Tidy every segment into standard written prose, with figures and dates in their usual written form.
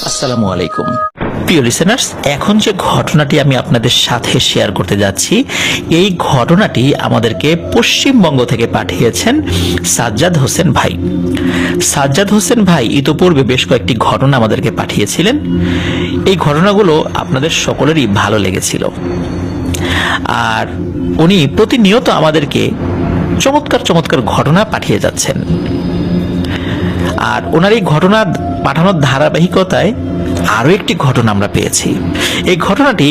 আসসালামু আলাইকুম প্রিয় লিসেনার্স, এখন যে ঘটনাটি আমি আপনাদের সাথে শেয়ার করতে যাচ্ছি, এই ঘটনাটি আমাদেরকে পশ্চিমবঙ্গ থেকে পাঠিয়েছেন সাজ্জাদ হোসেন ভাই। সাজ্জাদ হোসেন ভাই ইতোপূর্বে বেশ কয়েকটি ঘটনা আমাদেরকে পাঠিয়েছিলেন। এই ঘটনাগুলো আপনাদের সকলেরই ভালো লেগেছিল, আর উনি প্রতিনিয়ত আমাদেরকে চমৎকার চমৎকার ঘটনা পাঠিয়ে যাচ্ছেন। আর ওনার এই ঘটনা পাঠানোর ধারাবাহিকতায় আরও একটি ঘটনা আমরা পেয়েছি। এই ঘটনাটি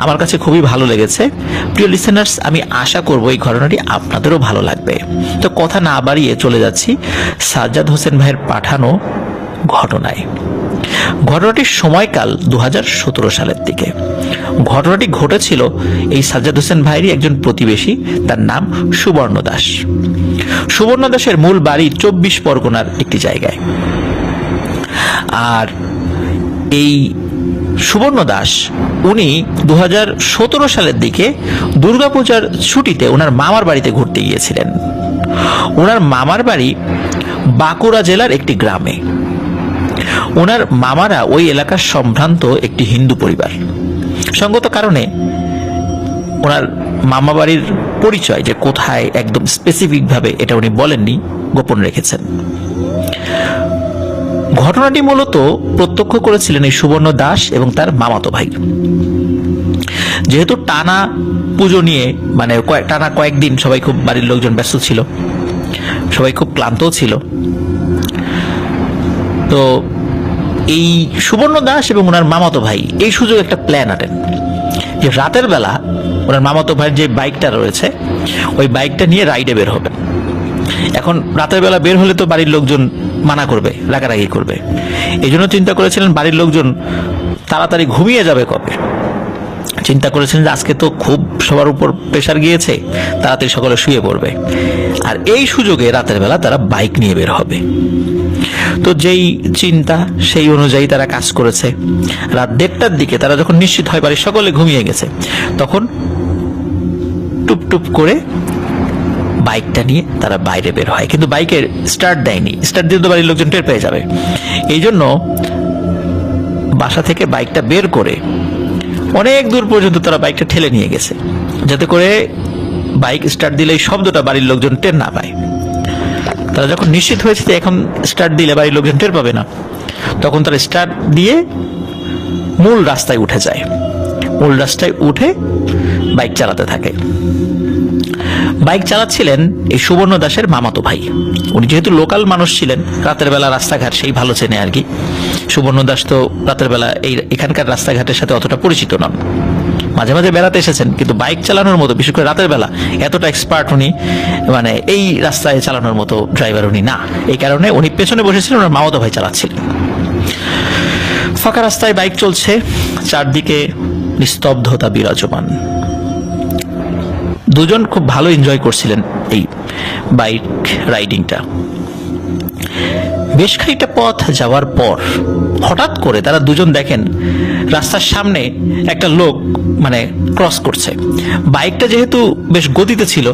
আমার কাছে খুবই ভালো লেগেছে। প্রিয় লিসেনার্স, আমি আশা করব এই ঘটনাটি আপনাদেরও ভালো লাগবে। তো কথা না বাড়িয়ে চলে যাচ্ছি সাজ্জাদ হোসেন ভাইয়ের পাঠানো ঘটনায়। ঘটনাটির সময়কাল 2017 সালের দিকে। ঘটনাটি ঘটেছিল এই সাজ্জাদ হোসেন ভাইয়েরই একজন প্রতিবেশী, তার নাম সুবর্ণ দাস। সুবর্ণ দাসের মূল বাড়ি 24 পরগনার একটি জায়গায়। আর এই সুবর্ণ দাস উনি 2017 সালের দিকে দুর্গাপূজার ছুটিতে ওনার মামার বাড়িতে ঘুরতে গিয়েছিলেন। ওনার মামার বাড়ি বাঁকুড়া জেলার একটি গ্রামে। ওনার মামারা ওই এলাকার সম্ভ্রান্ত একটি হিন্দু পরিবার। সঙ্গত কারণে ওনার মামা বাড়ির পরিচয় যে কোথায় একদম স্পেসিফিক ভাবে এটা উনি বলেননি, গোপন রেখেছেন। ঘটনাটি মূলত প্রত্যক্ষ করেছিলেন এই সুবর্ণ দাস এবং তার মামাতো ভাই। যেহেতু টানা পুজো নিয়ে মানে টানা কয়েকদিন সবাই খুব বাড়ির লোকজন ব্যস্ত ছিল, সবাই খুব ক্লান্তও ছিল। তো এই সুবর্ণ দাস এবং ওনার মামাতো ভাই এই সুযোগ একটা প্ল্যান আনেন যে রাতের বেলা ওনার মামাতো ভাইয়ের যে বাইকটা রয়েছে ওই বাইকটা নিয়ে রাইডে বের হবেন। এখন রাতের বেলা বের হলে তো বাড়ির লোকজন মানা করবে, রাগারাগি করবে। এই জন্য চিন্তা করেছিলেন বাড়ির লোকজন তাড়াতাড়ি ঘুমিয়ে যাবে কবে। চিন্তা করেছিলেন যে আজকে তো খুব সবার উপর প্রেশার গিয়েছে, তাড়াতাড়ি সকালে শুয়ে পড়বে। আর এই সুযোগে রাতের বেলা তারা বাইক নিয়ে বের হবে। তো যেই চিন্তা সেই অনুযায়ী তারা কাজ করেছে। রাত 1:30টার দিকে তারা যখন নিশ্চিত হয় বাড়ির সকলে ঘুমিয়ে গেছে, তখন টুপটুপ করে বাইকটা নিয়ে তারা বাইরে বের হয়। কিন্তু বাইকের স্টার্ট দেয়নি। স্টার্ট দিলে তো বাড়ির লোকজন টের পেয়ে যাবে। এই জন্য বাসা থেকে বাইকটা বের করে অনেক দূর পর্যন্ত তারা বাইকটা ঠেলে নিয়ে গেছে, যাতে করে বাইক স্টার্ট দিলে এই শব্দটা বাড়ির লোকজন টের না পায়। তারা যখন নিশ্চিত হয়েছে যে এখন স্টার্ট দিলে বাড়ির লোকজন টের পাবে না, তখন তারা স্টার্ট দিয়ে মূল রাস্তায় উঠে যায়। মূল রাস্তায় উঠে বাইক চালাতে থাকে। বাইক চালাচ্ছিলেন এই সুবর্ণ দাসের মামাতো ভাই। উনি যেহেতু লোকাল মানুষ ছিলেন, রাতের বেলা রাস্তাঘাট সেই ভালো চেনে আর কি। সুবর্ণ দাস তো রাতের বেলা এখানকার রাস্তাঘাটের সাথে অতটা পরিচিত নন। মাঝে মাঝে বেড়াতে এসেছেন, কিন্তু বাইক চালানোর মতো, বিশেষ করে রাতের বেলা এতটা এক্সপার্ট উনি মানে এই রাস্তায় চালানোর মতো ড্রাইভার উনি না। এই কারণে উনি পেছনে বসেছিলেন, ওনার মামাতো ভাই চালাচ্ছিলেন। ফাঁকা রাস্তায় বাইক চলছে, চারদিকে নিস্তব্ধতা বিরাজমান। দুজন খুব ভালো এনজয় করছিলেন এই বাইক রাইডিংটা। বেশ খানিকটা পথ যাওয়ার পর হঠাৎ করে তারা দুজন দেখেন রাস্তার সামনে একটা লোক মানে ক্রস করছে। বাইকটা যেহেতু বেশ গতিতে ছিল,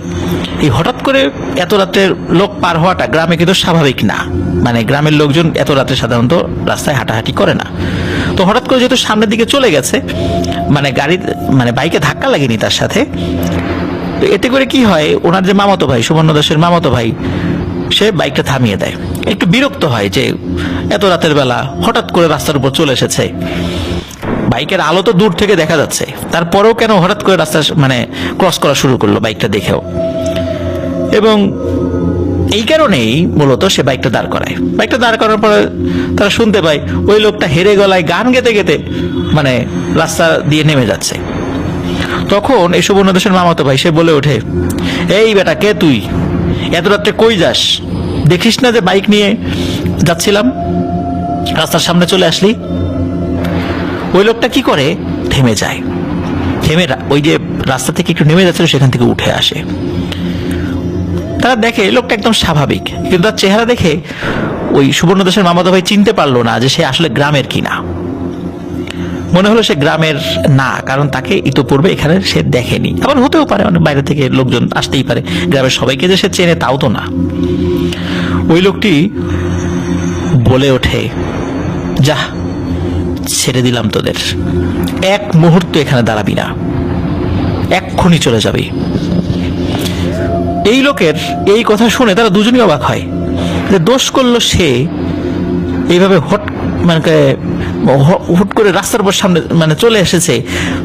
এই হঠাৎ করে এত রাতের লোক পার হওয়াটা গ্রামে কিন্তু স্বাভাবিক না। মানে গ্রামের লোকজন এত রাতে সাধারণত রাস্তায় হাঁটাহাঁটি করে না। তো হঠাৎ করে যেহেতু সামনের দিকে চলে গেছে, মানে বাইকে ধাক্কা লাগেনি তার সাথে। তো এতে করে কি হয়, ওনার যে মামাতো ভাই, সুবর্ণ দাসের মামাতো ভাই, সে বাইকটা থামিয়ে দেয়। একটু বিরক্ত হয় যে এত রাতের বেলা হঠাৎ করে রাস্তার উপর চলে এসেছে। বাইকের আলো তো দূর থেকে দেখা যাচ্ছে, তারপরেও কেন হঠাৎ করে রাস্তা ক্রস করা শুরু করলো বাইকটা দেখেও। এবং এই কারণেই মূলত সে বাইকটা দাঁড় করায়। বাইকটা দাঁড় করার পরে তারা শুনতে পায় ওই লোকটা হেরে গলায় গান গেতে গেতে রাস্তা দিয়ে নেমে যাচ্ছে। তখন এই সুবর্ণ দাসের মামাতো ভাই সে বলে ওঠে, এই বেটা কে তুই? এত রাত্রে কই যাস? দেখিস না যে বাইক নিয়ে যাচ্ছিলাম, রাস্তার সামনে চলে আসলি? ওই লোকটা কি করে, থেমে যায়। থেমে ওই যে রাস্তা থেকে একটু নেমে যাচ্ছিল সেখান থেকে উঠে আসে। তারা দেখে লোকটা একদম স্বাভাবিক, কিন্তু তার চেহারা দেখে ওই সুবর্ণ দাসের মামাতো ভাই চিনতে পারলো না যে সে আসলে গ্রামের কিনা। মনে হলো সে গ্রামের না, কারণ তাকে ইতোপূর্বে এখানে সে দেখেনি। আবার হতেও পারে অনেক বাইরে থেকে লোকজন আসতেই পারে, গ্রামের সবাইকে যে সে চেনে তাও তো না। ওই লোকটি বলে ওঠে, যা, ছেড়ে দিলাম তোদের, এক মুহূর্ত এখানে দাঁড়াবি না, এক্ষুনি চলে যাবি। এই লোকের এই কথা শুনে তারা দুজনই অবাক হয় যে দোষ করলো সে, এইভাবে হুট করে রাস্তার উপর সামনে চলে এসেছে,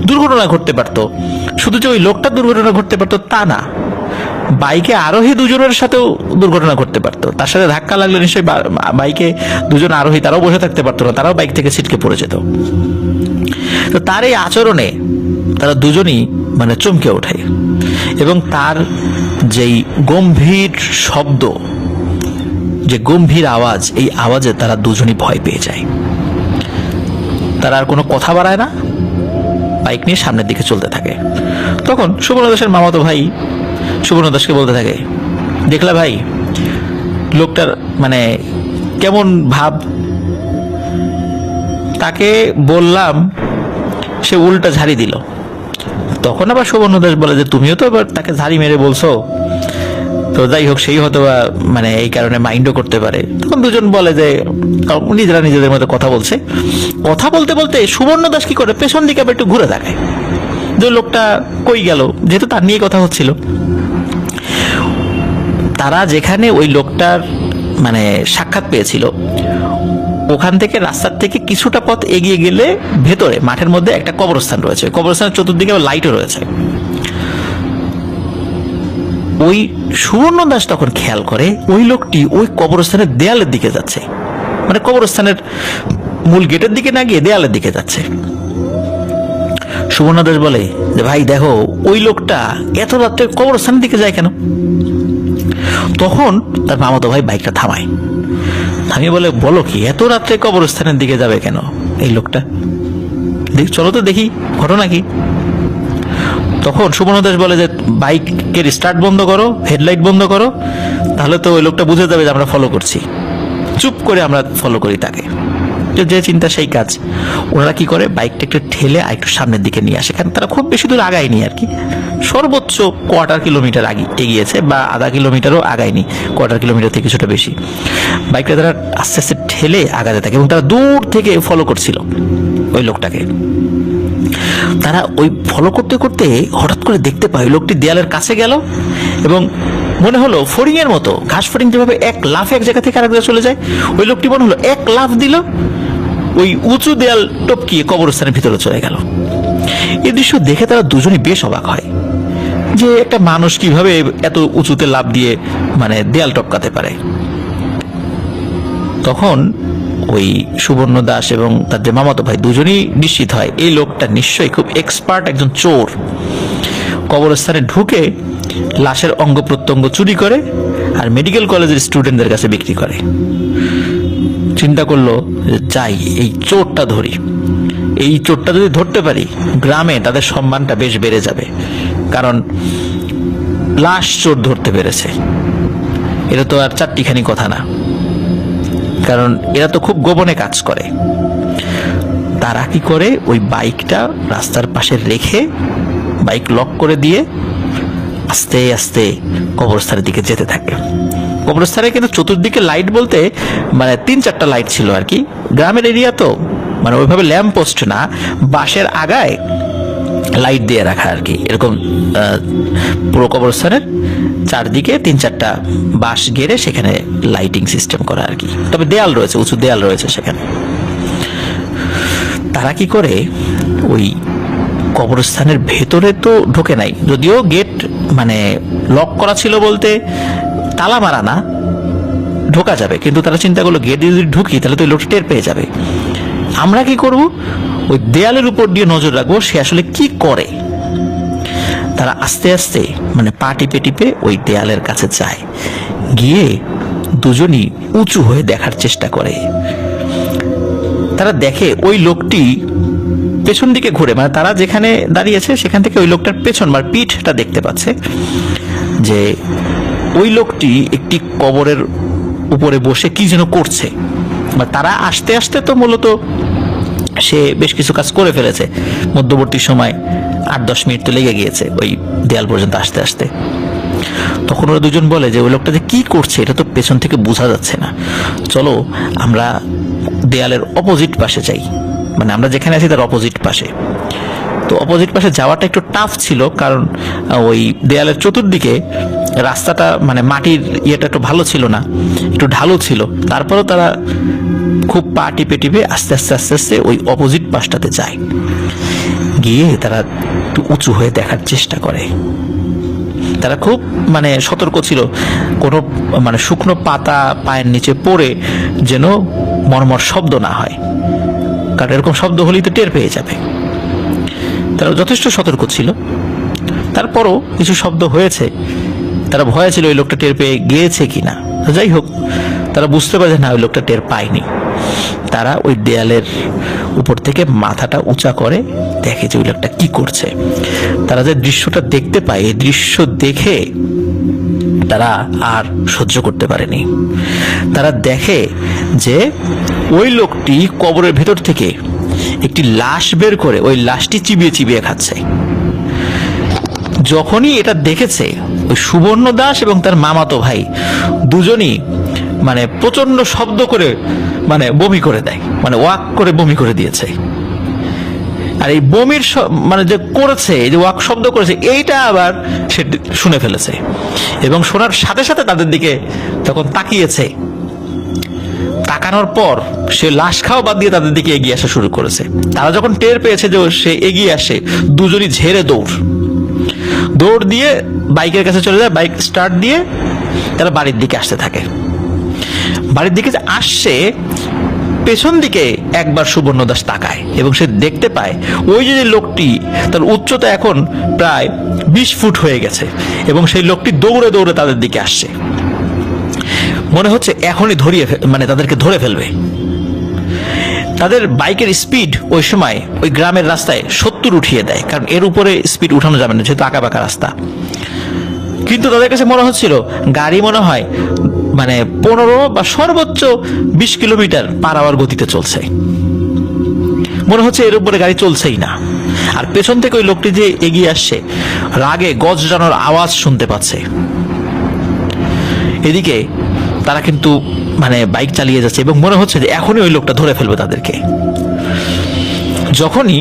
দুর্ঘটনা ঘটতে পারতো। শুধু যে ওই লোকটা দুর্ঘটনা ঘটতে পারতো তা না, বাইকে আরোহী দুজনের সাথেও দুর্ঘটনা ঘটতে পারতো। তার সাথে ধাক্কা লাগলে নিশ্চয়ই বাইকে দুজন আরোহী তারাও বসে থাকতে পারতো না, তারাও বাইক থেকে ছিটকে পড়ে যেত। তো তার এই আচরণে তারা দুজনই চমকে ওঠে, এবং তার যেই গম্ভীর শব্দ, যে গম্ভীর আওয়াজ, এই আওয়াজে তারা দুজনই ভয় পেয়ে যায়। তারা আর কোনো কথা বাড়ায় না, বাইক নিয়ে সামনের দিকে চলতে থাকে। তখন সুবর্ণ দাসের মামাতো ভাই সুবর্ণ দাসকে বলতে থাকে, দেখলা ভাই, লোকটার কেমন ভাব, তাকে বললাম, সে উল্টা ঝাড়ি দিল। তখন আবার সুবর্ণ দাস বলে যে তুমিও তো এবার তাকে ঝাড়ি মেরে বলছো, তো যাই হোক, সেই হয়তো এই কারণে মাইন্ডও করতে পারে। তখন দুজন বলে যে নিজেরা নিজেদের মধ্যে কথা বলছে। কথা বলতে বলতে সুবর্ণ দাস কি করে পেছন দিকে আবার একটু ঘুরে তাকায় যে লোকটা কই গেল, যেহেতু তার নিয়ে কথা হচ্ছিল। তারা যেখানে ওই লোকটার সাক্ষাৎ পেয়েছিল, ওখান থেকে রাস্তার থেকে কিছুটা পথ এগিয়ে গেলে ভেতরে মাঠের মধ্যে একটা কবরস্থান রয়েছে। কবরস্থানের চতুর্দিকে লাইটও রয়েছে। ওই সুবর্ণ দাস তখন খেয়াল করে ওই লোকটি ওই কবরস্থানের দেয়ালের দিকে যাচ্ছে, কবরস্থানের মূল গেটের দিকে না গিয়ে দেয়ালের দিকে যাচ্ছে। সুবর্ণ দাস বলে যে ভাই দেখো, ওই লোকটা এত রাত্রে কবরস্থানের দিকে যায় কেন? তখন তার মামাতো ভাই বাইকটা থামায়, থামিয়ে বলে, বলো কি, এত রাত্রে কবরস্থানের দিকে যাবে কেন এই লোকটা? চলো তো দেখি ঘটনা কি। তখন সুবর্ণ দাস বলে যে বাইকের স্টার্ট বন্ধ করো, হেডলাইট বন্ধ করো, তাহলে তো ওই লোকটা বুঝে যাবে যে আমরা ফলো করছি। চুপ করে আমরা ফলো করি তাকে। যে চিন্তা সেই কাজ। ওনারা কি করে, বাইকটা একটু ঠেলে আর একটু সামনের দিকে নিয়ে আসে। কারণ তারা খুব বেশি দূর আগায়নি আর কি, সর্বোচ্চ কোয়ার্টার কিলোমিটার এগিয়েছে, বা আধা কিলোমিটারও আগায়নি, কোয়ার্টার কিলোমিটার থেকে কিছুটা বেশি। বাইকটা তারা আস্তে আস্তে ঠেলে আগাতে থাকে, এবং তারা দূর থেকে ফলো করছিল ওই লোকটাকে। তারা ওই ফলো করতে করতে হঠাৎ করে দেখতে পায় লোকটি দেয়ালের কাছে গেল, এবং মনে হলো ফড়িং এর মতো, ঘাস ফড়িং যেভাবে এক লাফে এক জায়গা থেকে আরেক জায়গায় চলে যায়, ওই লোকটি মনে হলো এক লাফ দিল, ওই উঁচু দেয়াল টপকিয়ে কবরস্থানের ভিতরে চলে গেল। এই দৃশ্য দেখে তারা দুজনই বেশ অবাক হয় যে একটা মানুষ কিভাবে এত উঁচুতে লাফ দিয়ে দেয়াল টপকাতে পারে। তখন ওই সুবর্ণ দাস এবং তার যে মামাতো ভাই দুজনই নিশ্চিত হয় এই লোকটা নিশ্চয়ই খুব এক্সপার্ট একজন চোর, কবরস্থানে ঢুকে লাশের অঙ্গ প্রত্যঙ্গ চুরি করে আর মেডিকেল কলেজের স্টুডেন্টদের কাছে বিক্রি করে। চিন্তা করলো যে যাই, এই চোরটা ধরি, এই চোরটা যদি ধরতে পারি গ্রামে তাদের সম্মানটা বেশ বেড়ে যাবে, কারণ লাশ চোর ধরতে পেরেছে, এটা তো আর চারটিখানি কথা না, কারণ এরা তো খুব গোপনে কাজ করে। তারা কি করে, ওই বাইকটা রাস্তার পাশে রেখে বাইক লক করে দিয়ে আস্তে আস্তে কবরস্থানের দিকে যেতে থাকে। কবরস্থানে কিন্তু চতুর্দিকে লাইট বলতে 3-4টা লাইট ছিল আর কি, গ্রামের এরিয়া তো ওইভাবে ল্যাম্প পোস্ট না, বাঁশের আগায় লাইট দিয়ে রাখা আর কি, এরকম পুরো কবরস্থানের চারদিকে 3-4টা বাঁশ গেড়ে সেখানে লাইটিং সিস্টেম করা আর কি। তবে দেয়াল রয়েছে, উঁচু দেয়াল রয়েছে সেখানে। তারা কি করে, ওই কবরস্থানের ভেতরে তো ঢোকে নাই, যদিও গেট লক করা ছিল বলতে তালা মারা না, ঢোকা যাবে, কিন্তু তারা চিন্তা করলো গেট যদি ঢুকি তাহলে তো ওই লোকটা টের পেয়ে যাবে। আমরা কি করব, ওই দেয়ালের উপর দিয়ে নজর রাখবো সে আসলে কি করে। তারা আস্তে আস্তে পা টিপে টিপে ওই দেয়ালের কাছে যায়, গিয়ে দুজনই উঁচু হয়ে দেখার চেষ্টা করে। তারা দেখে ওই লোকটি পেছন দিকে ঘুরে, তারা যেখানে দাঁড়িয়েছে সেখান থেকে ওই লোকটার পেছন পিঠটা দেখতে পাচ্ছে, যে ওই লোকটি একটি কবরের উপরে বসে কি যেন করছে। তারা আসতে আসতে তো মূলত সে বেশ কিছু কাজ করে ফেলেছে, মধ্যবর্তী সময় 8-10 মিনিট তো লেগে গিয়েছে ওই দেয়াল পর্যন্ত আসতে আসতে। তখন ওরা দুজন বলে যে ওই লোকটা যে কি করছে এটা তো পেছন থেকে বোঝা যাচ্ছে না, চলো আমরা দেয়ালের অপোজিট পাশে যাই, মানে আমরা যেখানে আছি তার অপোজিট পাশে। তো অপোজিট পাশে যাওয়াটা একটু টাফ ছিল, কারণ ওই দেয়ালের চতুর্দিকে রাস্তাটা মানে মাটির ইয়েটা একটু ভালো ছিল না, একটু ঢালু ছিল। তারপরেও তারা খুব পা টিপে টিপে আস্তে আস্তে আস্তে আস্তে ওই অপোজিট পাশটাতে যায়। গিয়ে তারা একটু উঁচু হয়ে দেখার চেষ্টা করে। তারা খুব মানে সতর্ক ছিল, কোনো মানে শুকনো পাতা পায়ের নিচে পড়ে যেন মর্মর শব্দ না হয়, কারণ এরকম শব্দ হলেই তো টের পেয়ে যাবে। তারা যথেষ্ট সতর্ক ছিল। তারপরও কিছু শব্দ হয়েছে, তারা ভয় ছিল ওই লোকটা টের পেয়ে গিয়েছে কিনা। যাই হোক, তারা বুঝতে পারে না ওই লোকটা টের পায়নি। তারা ওই দেয়ালের উপর থেকে মাথাটা উঁচা করে দেখে যে ওই লোকটা কি করছে। তারা যে দৃশ্যটা দেখতে পায়, এই দৃশ্য দেখে তারা আর সহ্য করতে পারেনি। তারা দেখে যে ওই লোকটি কবরের ভেতর থেকে একটি লাশ বের করে ওই লাশটি চিবিয়ে চিবিয়ে খাচ্ছে। যখনই এটা দেখেছে, ওই সুবর্ণ দাস এবং তার মামাতো ভাই দুজনই মানে প্রচন্ড শব্দ করে মানে বমি করে দেয়, মানে ওয়াক করে বমি করে দিয়েছে। আর এই বমির মানে যে করেছে, এই যে ওয়াক শব্দ করেছে, এইটা আবার সে শুনে ফেলেছে এবং শোনার সাথে সাথে তাদের দিকে তখন তাকিয়েছে। তাকানোর পর সে লাশ খাওয়া বাদ দিয়ে তাদের দিকে এগিয়ে আসা শুরু করেছে। তারা যখন টের পেয়েছে যে সে এগিয়ে আসে, দুজনই ঝেড়ে দৌড় দিয়ে বাইকের কাছে চলে যায়। বাইক স্টার্ট দিয়ে তারা বাড়ির দিকে আসতে থাকে। বাড়ির দিকে যে আসছে, পেছন দিকে একবার সুবর্ণ দাস তাকায় এবং সে দেখতে পায় ওই যে লোকটি, তার উচ্চতা এখন প্রায় 20 ফুট হয়ে গেছে এবং সেই লোকটি দৌড়ে দৌড়ে তাদের দিকে আসছে। মনে হচ্ছে এখনই মানে তাদেরকে ধরে ফেলবে। তাদের বাইকের স্পিড ওই সময় ওই গ্রামের রাস্তায় 70 উঠিয়ে দেয়, কারণ এর উপরে স্পিড উঠানো যাবে না, যেহেতু আঁকাবাঁকা রাস্তা। কিন্তু তাদের কাছে মনে হচ্ছিল গাড়ি মনে হয় মানে 15 বা সর্বোচ্চ 20 কিলোমিটার পার আওয়ার গতিতে চলছে। মনে হচ্ছে এর উপরে গাড়ি চলছেই না। আর পেছন থেকে ওই লোকটি যে এগিয়ে আসছে, রাগে গজরানোর আওয়াজ শুনতে পাচ্ছে। এদিকে তারা কিন্তু মানে বাইক চালিয়ে যাচ্ছে এবং মনে হচ্ছে যে এখনই ওই লোকটা ধরে ফেলবে তাদেরকে। যখনই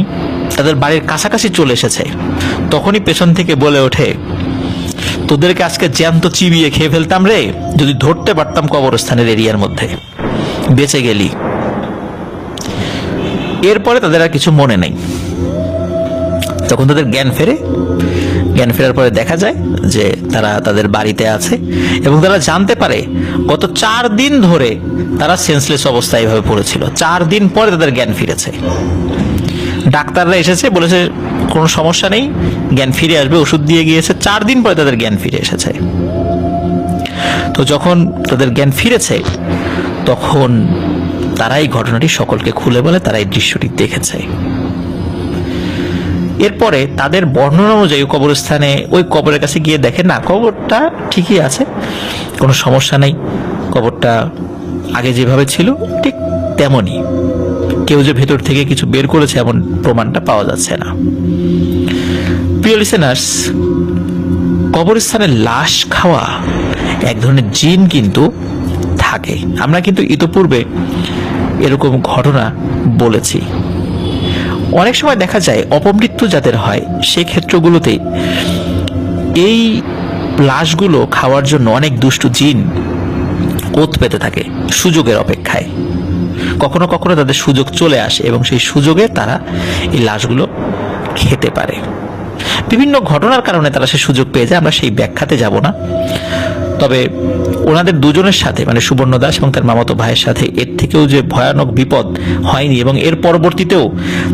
তাদের বাড়ির কাছাকাছি চলে এসেছে, তখনই পেছন থেকে বলে ওঠে, তোদেরকে আজকে জ্যান্ত চিবিয়ে খেয়ে ফেলতাম রে, যদি ধরতে পারতাম কবরস্থানের এরিয়ার মধ্যে, বেঁচে গেলি। এরপরে তাদের আর কিছু মনে নেই। তখন তাদের জ্ঞান ফেরার পরে দেখা যায় যে তারা তাদের বাড়িতে আছে এবং তারা জানতে পারে গত 4 দিন ধরে তারা সেন্সলেস অবস্থায় এভাবে পড়েছিল। 4 দিন পরে তাদের জ্ঞান ফিরেছে। ডাক্তাররা এসেছে, বলেছে কোনো সমস্যা নেই, জ্ঞান ফিরে আসবে, ওষুধ দিয়ে গিয়েছে। 4 দিন পরে তাদের জ্ঞান ফিরে এসেছে। তো যখন তাদের জ্ঞান ফিরেছে, তখন তারা এই ঘটনাটি সকলকে খুলে বলে তারা এই দৃশ্যটি দেখেছে। এরপরে তাদের বর্ণনা অনুযায়ী কবরস্থানে ওই কবরের কাছে গিয়ে দেখে না, কবরটা ঠিকই আছে, কোনো সমস্যা নেই, কবরটা আগে যেভাবে ছিল ঠিক তেমনই, কেউ যে ভেতর থেকে কিছু বের করেছে এমন প্রমাণটা পাওয়া যাচ্ছে না। প্রিয় লিসেনার্স, কবরস্থানে লাশ খাওয়া এক ধরনের জিন কিন্তু থাকে। আমরা কিন্তু ইতোপূর্বে এরকম ঘটনা বলেছি। অনেক সময় দেখা যায় অপমৃত্যু যাদের হয়, সেই ক্ষেত্রগুলোতে এই লাশগুলো খাওয়ার জন্য অনেক দুষ্টু জিন ওত পেতে থাকে সুযোগের অপেক্ষায়। কখনো কখনো তাদের সুযোগ চলে আসে এবং সেই সুযোগে তারা এই লাশগুলো খেতে পারে। বিভিন্ন ঘটনার কারণে তারা সেই সুযোগ পেয়ে যায়, আমরা সেই ব্যাখ্যাতে যাব না। তবে ওনাদের দুজনের সাথে, মানে সুবর্ণ দাস এবং তার মামাতো ভাইয়ের সাথে এর থেকেও যে ভয়ানক বিপদ হয়নি এবং এর পরবর্তীতেও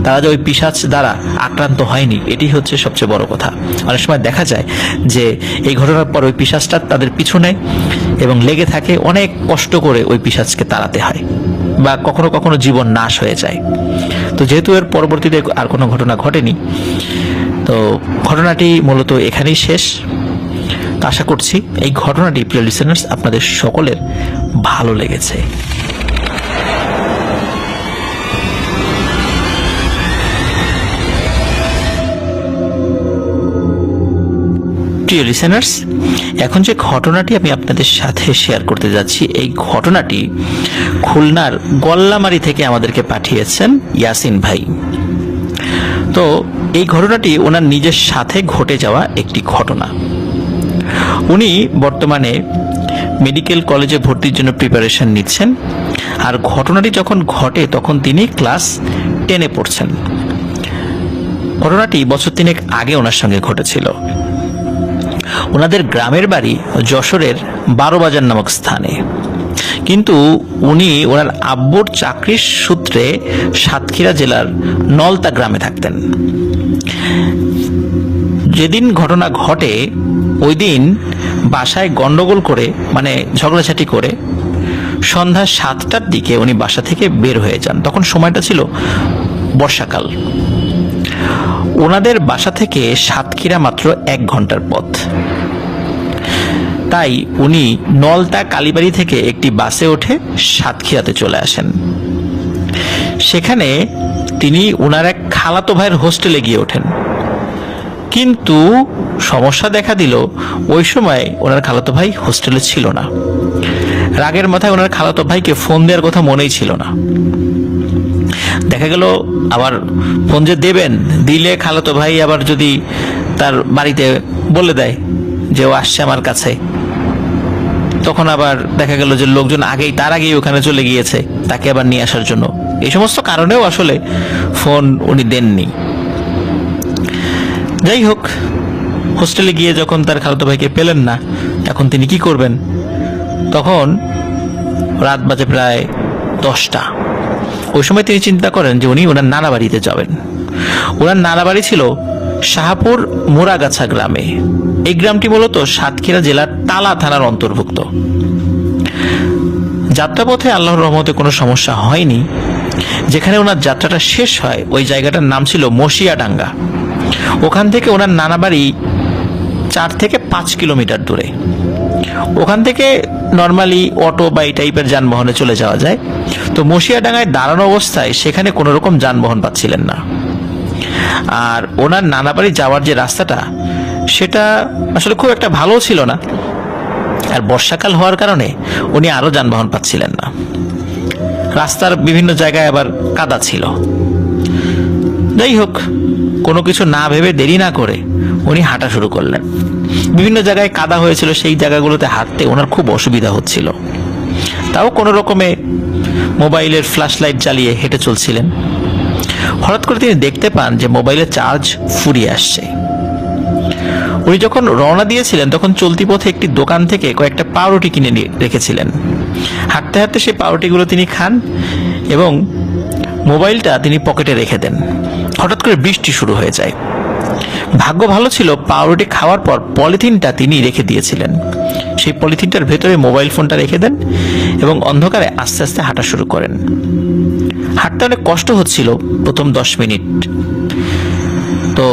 তারা যে ওই পিশাচ দ্বারা আক্রান্ত হয়নি, এটি হচ্ছে সবচেয়ে বড় কথা। অনেক সময় দেখা যায় যে এই ঘটনার পর ওই পিশাচটা তাদের পিছু নেয় এবং লেগে থাকে, অনেক কষ্ট করে ওই পিশাচকে তাড়াতে হয় বা কখনো কখনো জীবন নাশ হয়ে যায়। তো যেহেতু এর পরবর্তীতে আর কোনো ঘটনা ঘটেনি, তো ঘটনাটি মূলত এখানেই শেষ। আশা করছি এই ঘটনাটি প্রিয় লিসেনার্স আপনাদের সকলের ভালো লেগেছে। প্রিয় লিসেনার্স, এখন যে ঘটনাটি আমি আপনাদের সাথে শেয়ার করতে যাচ্ছি, এই ঘটনাটি খুলনার গল্লামারি থেকে আমাদেরকে পাঠিয়েছেন ইয়াসিন ভাই। তো এই ঘটনাটি ওনার নিজের সাথে ঘটে যাওয়া একটি ঘটনা। উনি বর্তমানে মেডিকেল কলেজে ভর্তির জন্য প্রিপারেশন নিচ্ছেন, আর ঘটনাটি যখন ঘটে তখন তিনি ক্লাস 10-এ পড়ছেন। ঘটনাটি বছর 3 আগে ওনার সঙ্গে ঘটেছিল। ওনাদের গ্রামের বাড়ি যশোরের 12 বাজার নামক স্থানে, কিন্তু উনি ওনার আব্বুর চাকরির সূত্রে সাতক্ষীরা জেলার নলতা গ্রামে থাকতেন। যেদিন ঘটনা ঘটে ওই দিন বাসায় গন্ডগোল করে, মানে ঝগড়াঝাটি করে সন্ধ্যা 7টার দিকে উনি বাসা থেকে বের হয়ে যান। তখন সময়টা ছিল বর্ষাকাল। ওনাদের বাসা থেকে সাতক্ষীরা মাত্র 1 ঘন্টার পথ। তাই উনি নলতা কালীবাড়ি থেকে একটি বাসে উঠে সাতক্ষীরাতে চলে আসেন। সেখানে তিনি ওনার এক খালাতো ভাইয়ের হোস্টেলে গিয়ে ওঠেন, কিন্তু সমস্যা দেখা দিল ওই সময় ওনার খালাতো ভাই হোস্টেলে ছিল না। রাগের মাথায় ওনার খালাতো ভাইকে ফোন দেওয়ার কথা মনেই ছিল না। দেখা গেল আবার ফোন যে দেবেন, দিলে খালাতো ভাই আবার যদি তার বাড়িতে বলে দেয় যে ও আসছে আমার কাছে, তখন আবার দেখা গেল যে লোকজন তার আগেই ওখানে চলে গিয়েছে তাকে আবার নিয়ে আসার জন্য। এই সমস্ত কারণেও আসলে ফোন উনি দেননি। যাই হোক, হোস্টেলে গিয়ে যখন তার খালাতো ভাইকে পেলেন না, এখন তিনি কি করবেন? তখন রাত বাজে প্রায় 10টা। ওই সময় তিনি চিন্তা করেন যে উনি ওনার নানা বাড়িতে যাবেন। ওনার নানা বাড়ি ছিল শাহপুর মোরাগাছা গ্রামে। এই গ্রামটি মূলত সাতক্ষীরা জেলার তালা থানার অন্তর্ভুক্ত। যাত্রাপথে আল্লাহর রহমতে কোনো সমস্যা হয়নি। যেখানে ওনার যাত্রাটা শেষ হয় ওই জায়গাটার নাম ছিল মশিয়াডাঙ্গা। ওখান থেকে ওনার নানা বাড়ি 4 থেকে 5 কিলোমিটার দূরে। ওখান থেকে নর্মালি অটো বা এই টাইপের যানবাহনে চলে যাওয়া যায়। তো মশিয়াডাঙ্গায় দাঁড়ানো অবস্থায় সেখানে কোনো রকম যানবাহন পাচ্ছিলেন না। আর ওনার নানা বাড়ি যাওয়ার যে রাস্তাটা, সেটা আসলে খুব একটা ভালো ছিল না। আর বর্ষাকাল হওয়ার কারণে উনি আরো যানবাহন পাচ্ছিলেন না। রাস্তার বিভিন্ন জায়গায় আবার কাদা ছিল। যাই হোক, কোনো কিছু না ভেবে দেরি না করে উনি হাঁটা শুরু করলেন। বিভিন্ন জায়গায় কাদা হয়েছিল, সেই জায়গাগুলোতে হাঁটতে ওনার খুব অসুবিধা হচ্ছিল। তাও কোনো রকমে মোবাইলের ফ্ল্যাশ লাইট জ্বালিয়ে হেঁটে চলছিলেন। হঠাৎ করে তিনি দেখতে পান যে মোবাইলের চার্জ ফুরিয়ে আসছে। উনি যখন রওনা দিয়েছিলেন তখন চলতি পথে একটি দোকান থেকে কয়েকটা পাউরুটি কিনে রেখেছিলেন। হাঁটতে হাঁটতে সেই পাউরুটিগুলো তিনি খান এবং মোবাইলটা তিনি পকেটে রেখে দেন। হঠাৎ করে বৃষ্টি শুরু হয়ে যায়। ভাগ্য ভালো ছিল, পাউরুটি খাওয়ার পর পলিথিনটা তিনি রেখে দিয়েছিলেন। সেই পলিথিনটার ভেতরে মোবাইল ফোনটা রেখে দেন এবং অন্ধকারে আস্তে আস্তে হাঁটা শুরু করেন। হাঁটতে অনেক কষ্ট হচ্ছিল প্রথম 10 মিনিট। তো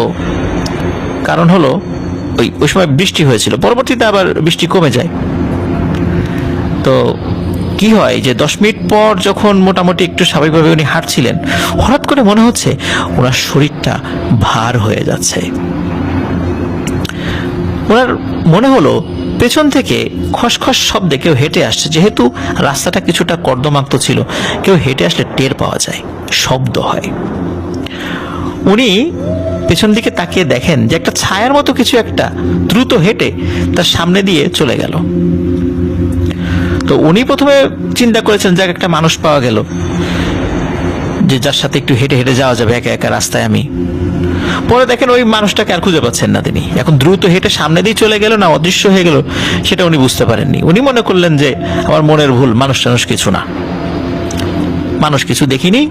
কারণ হলো ওই সময় বৃষ্টি হয়েছিল, পরবর্তীতে আবার বৃষ্টি কমে যায়। তো কি হয় যে 10 মিনিট পর যখন মোটামুটি একটু স্বাভাবিকভাবে উনি হাঁটছিলেন, হঠাৎ করে মনে হচ্ছে ওনার শরীরটা ভার হয়ে যাচ্ছে। ওনার মনে হলো পেছন থেকে খসখস শব্দে কেউ হেঁটে আসছে। যেহেতু রাস্তাটা কিছুটা কর্দমাক্ত ছিল, কেউ হেঁটে আসলে টের পাওয়া যায়, শব্দ হয়। উনি পেছন দিকে তাকিয়ে দেখেন যে একটা ছায়ার মতো কিছু একটা দ্রুত হেঁটে তার সামনে দিয়ে চলে গেল। তো উনি প্রথমে চিন্তা করেছেন যে একটা মানুষ পাওয়া গেল, যে যার সাথে একটু হেঁটে হেঁটে যাওয়া যাবে একা একা রাস্তায় আমি। পরে দেখেন ওই মানুষটাকে আর খুঁজে পাচ্ছেন না তিনি। এখন দ্রুত হেঁটে সামনে দিয়ে চলে গেল না অদৃশ্য হয়ে গেল, সেটা উনি বুঝতে পারেননি। উনি মনে করলেন যে আমার মনের ভুল, মানুষ টানুষ কিছু না, মানুষ কিছু দেখিনি,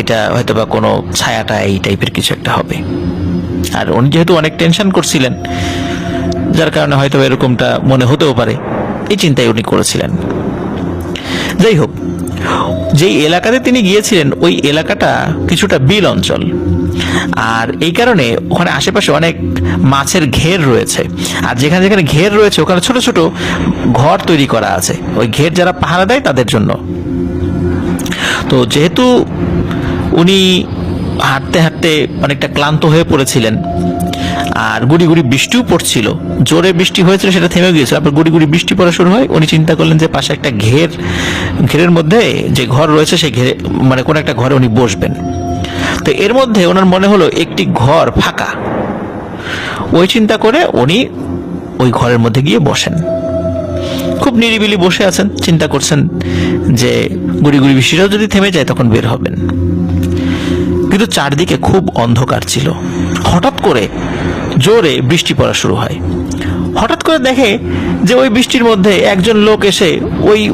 এটা হয়তো বা কোনো ছায়াটা এই টাইপের কিছু একটা হবে। আর উনি যেহেতু অনেক টেনশন করছিলেন, যার কারণে হয়তো এরকমটা মনে হতেও পারে, এই চিন্তাই উনি করেছিলেন। যাই হোক, যেই এলাকাতে তিনি গিয়েছিলেন ওই এলাকাটা কিছুটা বিল অঞ্চল, আর এই কারণে ওখানে আশেপাশে অনেক মাছের ঘের রয়েছে। আর যেখানে যেখানে ঘের রয়েছে ওখানে ছোট ছোট ঘর তৈরি করা আছে, ওই ঘের যারা পাহারা দেয় তাদের জন্য। তো যেহেতু উনি হাঁটতে হাঁটতে অনেকটা ক্লান্ত হয়ে পড়েছিলেন, আর গুড়ি গুড়ি বৃষ্টিও পড়ছিল, জোরে বৃষ্টি হয়েছিল, সেটা থেমে গিয়েছিল, আবার গুড়ি গুড়ি বৃষ্টি পড়া শুরু হয়। উনি চিন্তা করলেন যে পাশে একটা ঘেরের মধ্যে যে ঘর রয়েছে সেই ঘেরে মানে কোন একটা ঘরে উনি বসবেন। তো এর মধ্যে ওনার মনে হলো একটি ঘর ফাঁকা। ওই চিন্তা করে উনি ওই ঘরের মধ্যে গিয়ে বসেন। খুব নিরিবিলি বসে আছেন, চিন্তা করছেন যে গুড়ি গুড়ি বৃষ্টিটাও যদি থেমে যায় তখন বের হবেন। কিন্তু চারদিকে খুব অন্ধকার ছিল। হঠাৎ করে জোরে বৃষ্টি পড়া শুরু হয়। হঠাৎ করে দেখে যে ওই বৃষ্টির মধ্যে একজন লোক এসে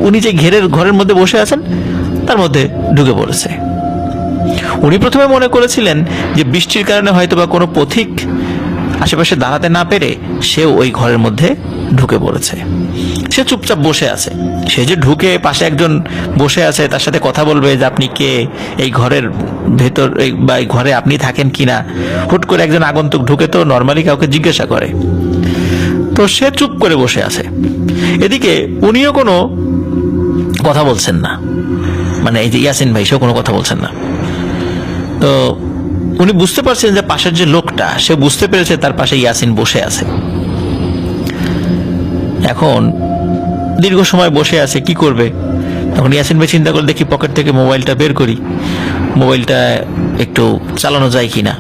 উনি যে ঘরের মধ্যে বসে আছেন তার মধ্যে ঢুকে পড়েছে। উনি প্রথমে মনে করেছিলেন যে বৃষ্টির কারণে হয়তোবা কোনো পথিক আশেপাশে দাঁড়াতে না পেরে সেও ওই ঘরের মধ্যে ঢুকে পড়েছে। সে চুপচাপ বসে আছে। সে যে ঢুকে পাশে একজন বসে আছে তার সাথে কথা বলবে যে আপনি কে, এই ঘরের ভেতর বা এই ঘরে আপনি থাকেন কিনা। হুট করে একজন আগন্তুক ঢুকে তো নর্মালি কাউকে জিজ্ঞাসা করে। তো সে চুপ করে বসে আছে। এদিকে উনিও কোনো কথা বলছেন না, মানে এই যে ইয়াসিন ভাই সেও কোনো কথা বলছেন না। তো উনি বুঝতে পারছেন যে পাশের যে লোকটা সে বুঝতে পেরেছে তার পাশে ইয়াসিন বসে আছে। এখন দীর্ঘ সময় বসে আছে, কি করবে? তখন ইয়াসিন ভাই চিন্তা করে দেখি পকেট থেকে মোবাইলটা বের করি, মোবাইলটা একটু চালানো যায় কিনা।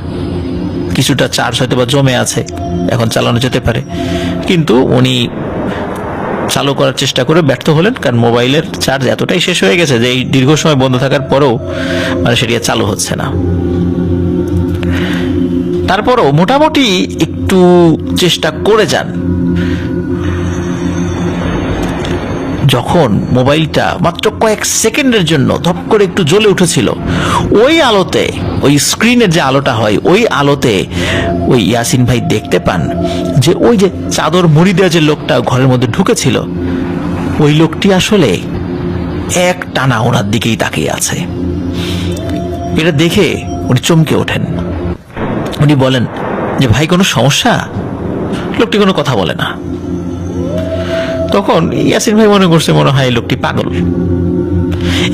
কিছুটা চার্জ হয়তো বা জমে আছে, এখন চালানো যেতে পারে। কিন্তু উনি চালু করার চেষ্টা করে ব্যর্থ হলেন, কারণ মোবাইলের চার্জ এতটাই শেষ হয়ে গেছে যে এই দীর্ঘ সময় বন্ধ থাকার পরেও মানে সেটি চালু হচ্ছে না। তারপরও মোটামুটি একটু চেষ্টা করে যান। যখন মোবাইলটা মাত্র কয়েক সেকেন্ডের জন্য ধপ করে একটু জ্বলে উঠেছিল, ওই আলোতে, ওই স্ক্রিনের যে আলোটা হয় ওই আলোতে ওই ইয়াসিন ভাই দেখতে পান যে ওই যে চাদর মুড়ি দেওয়া যে লোকটা ঘরের মধ্যে ঢুকেছিল ওই লোকটি আসলে এক টানা ওনার দিকেই তাকিয়ে আছে। এটা দেখে উনি চমকে ওঠেন। উনি বলেন যে ভাই কোনো সমস্যা? লোকটি কোনো কথা বলে না। তখন ইয়াসিন ভাই মনে করছে মনে হয় লোকটি পাগল।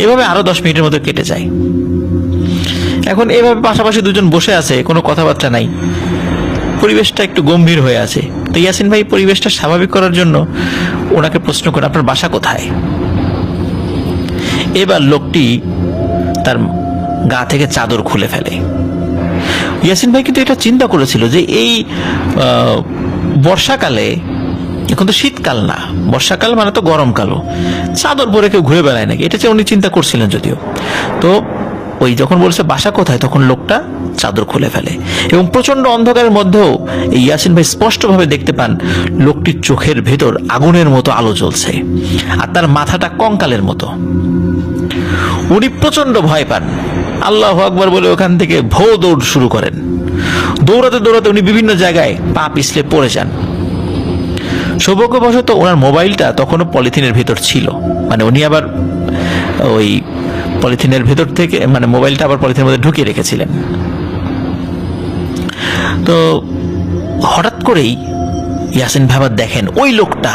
এভাবে আরো 10 মিনিটের মতো কেটে যায়। এখন এভাবে পাশাপাশি দুজন বসে আছে, কোনো কথাবার্তা নাই, পরিবেশটা একটু গম্ভীর হয়ে আছে। তো ইয়াসিন ভাই পরিবেশটা স্বাভাবিক করার জন্য ওনাকে প্রশ্ন করে আপনার বাসা কোথায়। এবার লোকটি তার গা থেকে চাদর খুলে ফেলে। ইয়াসিন ভাই কিন্তু এটা চিন্তা করেছিল যে এই বর্ষাকালে, এখন তো শীতকাল না, বর্ষাকাল মানে তো গরমকালও, চাদর পরে কেউ ঘুরে বেড়ায় নাকি, এটা উনি চিন্তা করছিলেন যদিও। তো ওই যখন বলছে বাসা কোথায় তখন লোকটা চাদর খুলে ফেলে এবং প্রচন্ড অন্ধকারের মধ্যেও এই ইয়াসিন ভাই স্পষ্টভাবে দেখতে পান লোকটির চোখের ভেতর আগুনের মতো আলো জ্বলছে আর তার মাথাটা কঙ্কালের মতো। উনি প্রচন্ড ভয় পান, আল্লাহু আকবার বলে ওখান থেকে ভৌ দৌড় শুরু করেন। দৌড়াতে দৌড়াতে উনি বিভিন্ন জায়গায় পা পিছলে পড়ে যান। সৌভাগ্যবশত ওনার মোবাইলটা তখনও পলিথিনের ভেতর ছিল, মানে উনি আবার ওই পলিথিনের ভেতর থেকে মানে মোবাইলটা আবার পলিথিনের মধ্যে ঢুকিয়ে রেখেছিলেন। তো হঠাৎ করেই ইয়াসিন ভাই দেখেন ওই লোকটা,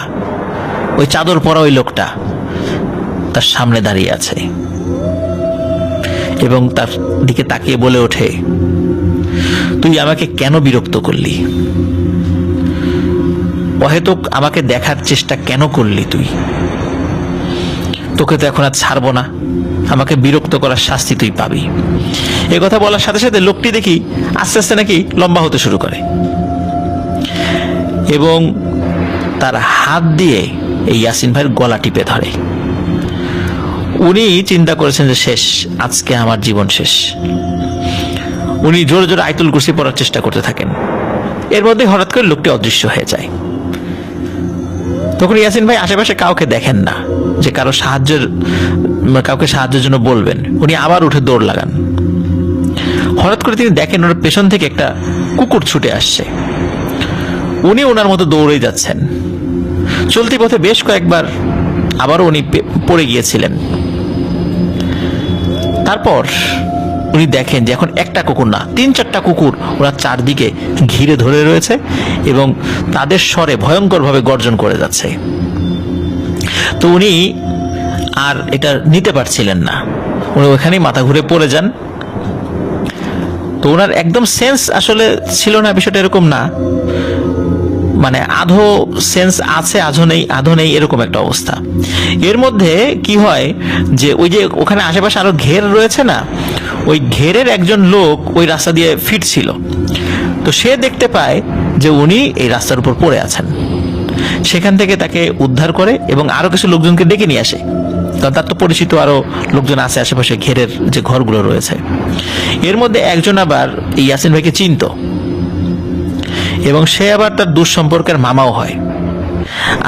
ওই চাদর পরা ওই লোকটা তার সামনে দাঁড়িয়ে আছে এবং তার দিকে তাকিয়ে বলে ওঠে, তুই আমাকে কেন বিরক্ত করলি? অহেতুক আমাকে দেখার চেষ্টা কেন করলি তুই? তোকে তো এখন আর ছাড়বো না, আমাকে বিরক্ত করার শাস্তি তুই পাবি। এ কথা বলার সাথে সাথে লোকটি দেখি আস্তে আস্তে নাকি লম্বা হতে শুরু করে এবং তার হাত দিয়ে এই ইয়াসিন ভাইয়ের গলা টিপে ধরে। উনি চিন্তা করেছেন যে শেষ, আজকে আমার জীবন শেষ। উনি জোরে জোরে আয়াতুল কুরসি পড়ার চেষ্টা করতে থাকেন। এর মধ্যে হঠাৎ করে লোকটি অদৃশ্য হয়ে যায়। তখন ইয়াসিন ভাই আশেপাশে কাউকে দেখেন না যে কাউকে সাহায্যের জন্য বলবেন। উনি আবার উঠে দৌড় লাগান। হঠাৎ করে তিনি দেখেন ওনার পেছন থেকে একটা কুকুর ছুটে আসছে। উনি ওনার মতো দৌড়ে যাচ্ছেন। চলতি পথে বেশ কয়েকবার আবারও উনি পড়ে গিয়েছিলেন। তারপর উনি দেখেন যে এখন একটা কুকুর না, 3-4টা কুকুর ওরা চারদিকে ঘিরে ধরে রয়েছে এবং তাদের স্বরে ভয়ঙ্করভাবে গর্জন করে যাচ্ছে। তো উনি আর এটা নিতে পারছিলেন না, উনি ওখানেই মাথা ঘুরে পড়ে যান। তো ওনার একদম সেন্স আসলে ছিল না, বিষয়টা এরকম না। মানে আধো সেন্স আছে, আধো নেই এরকম একটা অবস্থা। এর মধ্যে কি হয় যে ওই যে ওখানে আশেপাশে আরো ঘের রয়েছে না, ওই ঘেরের একজন লোক ওই রাস্তা দিয়ে ফিরছিল। তো সে দেখতে পায় যে উনি এই রাস্তার উপর পড়ে আছেন। সেখান থেকে তাকে উদ্ধার করে এবং আরো কিছু লোকজনকে ডেকে নিয়ে আসে, কারণ তার তো পরিচিত আরো লোকজন আছে আশেপাশে ঘেরের যে ঘরগুলো রয়েছে। এর মধ্যে একজন আবার ইয়াসিন ভাইকে চিনত এবং সে আবার তার দুঃসম্পর্কের মামাও হয়।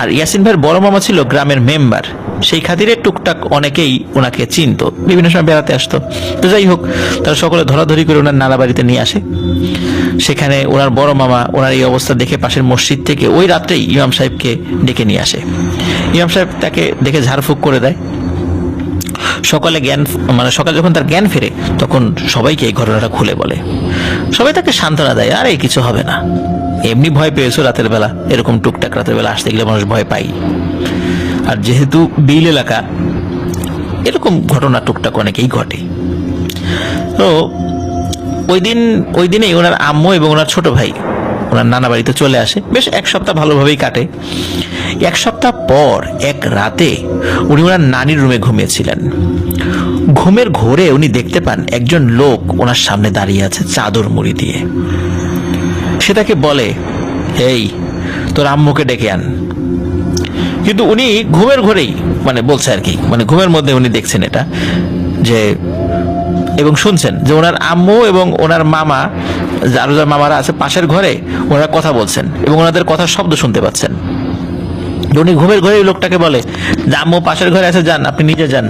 আর ইয়াসিন ভাইয়ের বড় মামা ছিল গ্রামের মেম্বার, সেই খাতিরে টুকটাক অনেকেই ওনাকে চিনত, বিভিন্ন সময় বেড়াতে আসতো। তো যাই হোক, তারা সকলে ধরাধরি করে ওনার নানা বাড়িতে নিয়ে আসে। সেখানে ওনার বড় মামা ওনার এই অবস্থা দেখে পাশের মসজিদ থেকে ওই রাত্রেই ইমাম সাহেবকে ডেকে নিয়ে আসে। ইমাম সাহেব তাকে দেখে ঝাড়ফুঁক করে দেয়। সকালে যখন তার জ্ঞান ফেরে তখন সবাইকে এই ঘটনাটা খুলে বলে। সবাই তাকে সান্ত্বনা দেয়, আরে কিছু হবে না, এমনি ভয় পেয়েছো রাতের বেলা, এরকম টুকটাক রাতের বেলা আসতে গেলে মানুষ ভয় পাই। আর যেহেতু বিল এলাকা, এরকম ঘটনা টুকটাক অনেকেই ঘটে। তো ওই দিনেই ওনার আম্মু এবং ওনার ছোট ভাই ওনার নানা বাড়িতে চলে আসে। বেশ এক সপ্তাহ ভালোভাবেই কাটে। এক সপ্তাহ পর এক রাতে উনি ওনার নানির রুমে ঘুমিয়েছিলেন। ঘুমের ঘোরে উনি দেখতে পান একজন লোক ওনার সামনে দাঁড়িয়ে আছে চাদর মুড়ি দিয়ে। সে তাকে বলে, এই তোর আম্মুকে ডেকে আন। কিন্তু উনি ঘুমের ঘোরেই বলছে আর কি, ঘুমের মধ্যে উনি দেখছেন এটা যে এবং শুনছেন যে ওনার আম্মু এবং ওনার মামা, যার যার মামারা আছে পাশের ঘরে, ওনারা কথা বলছেন এবং ওনাদের কথার শব্দ শুনতে পাচ্ছেন। উনি ঘুমের ঘরে ওই লোকটাকে বলে যে আম্মু পাশের ঘরে আছে, যান, আপনি নিজে যান।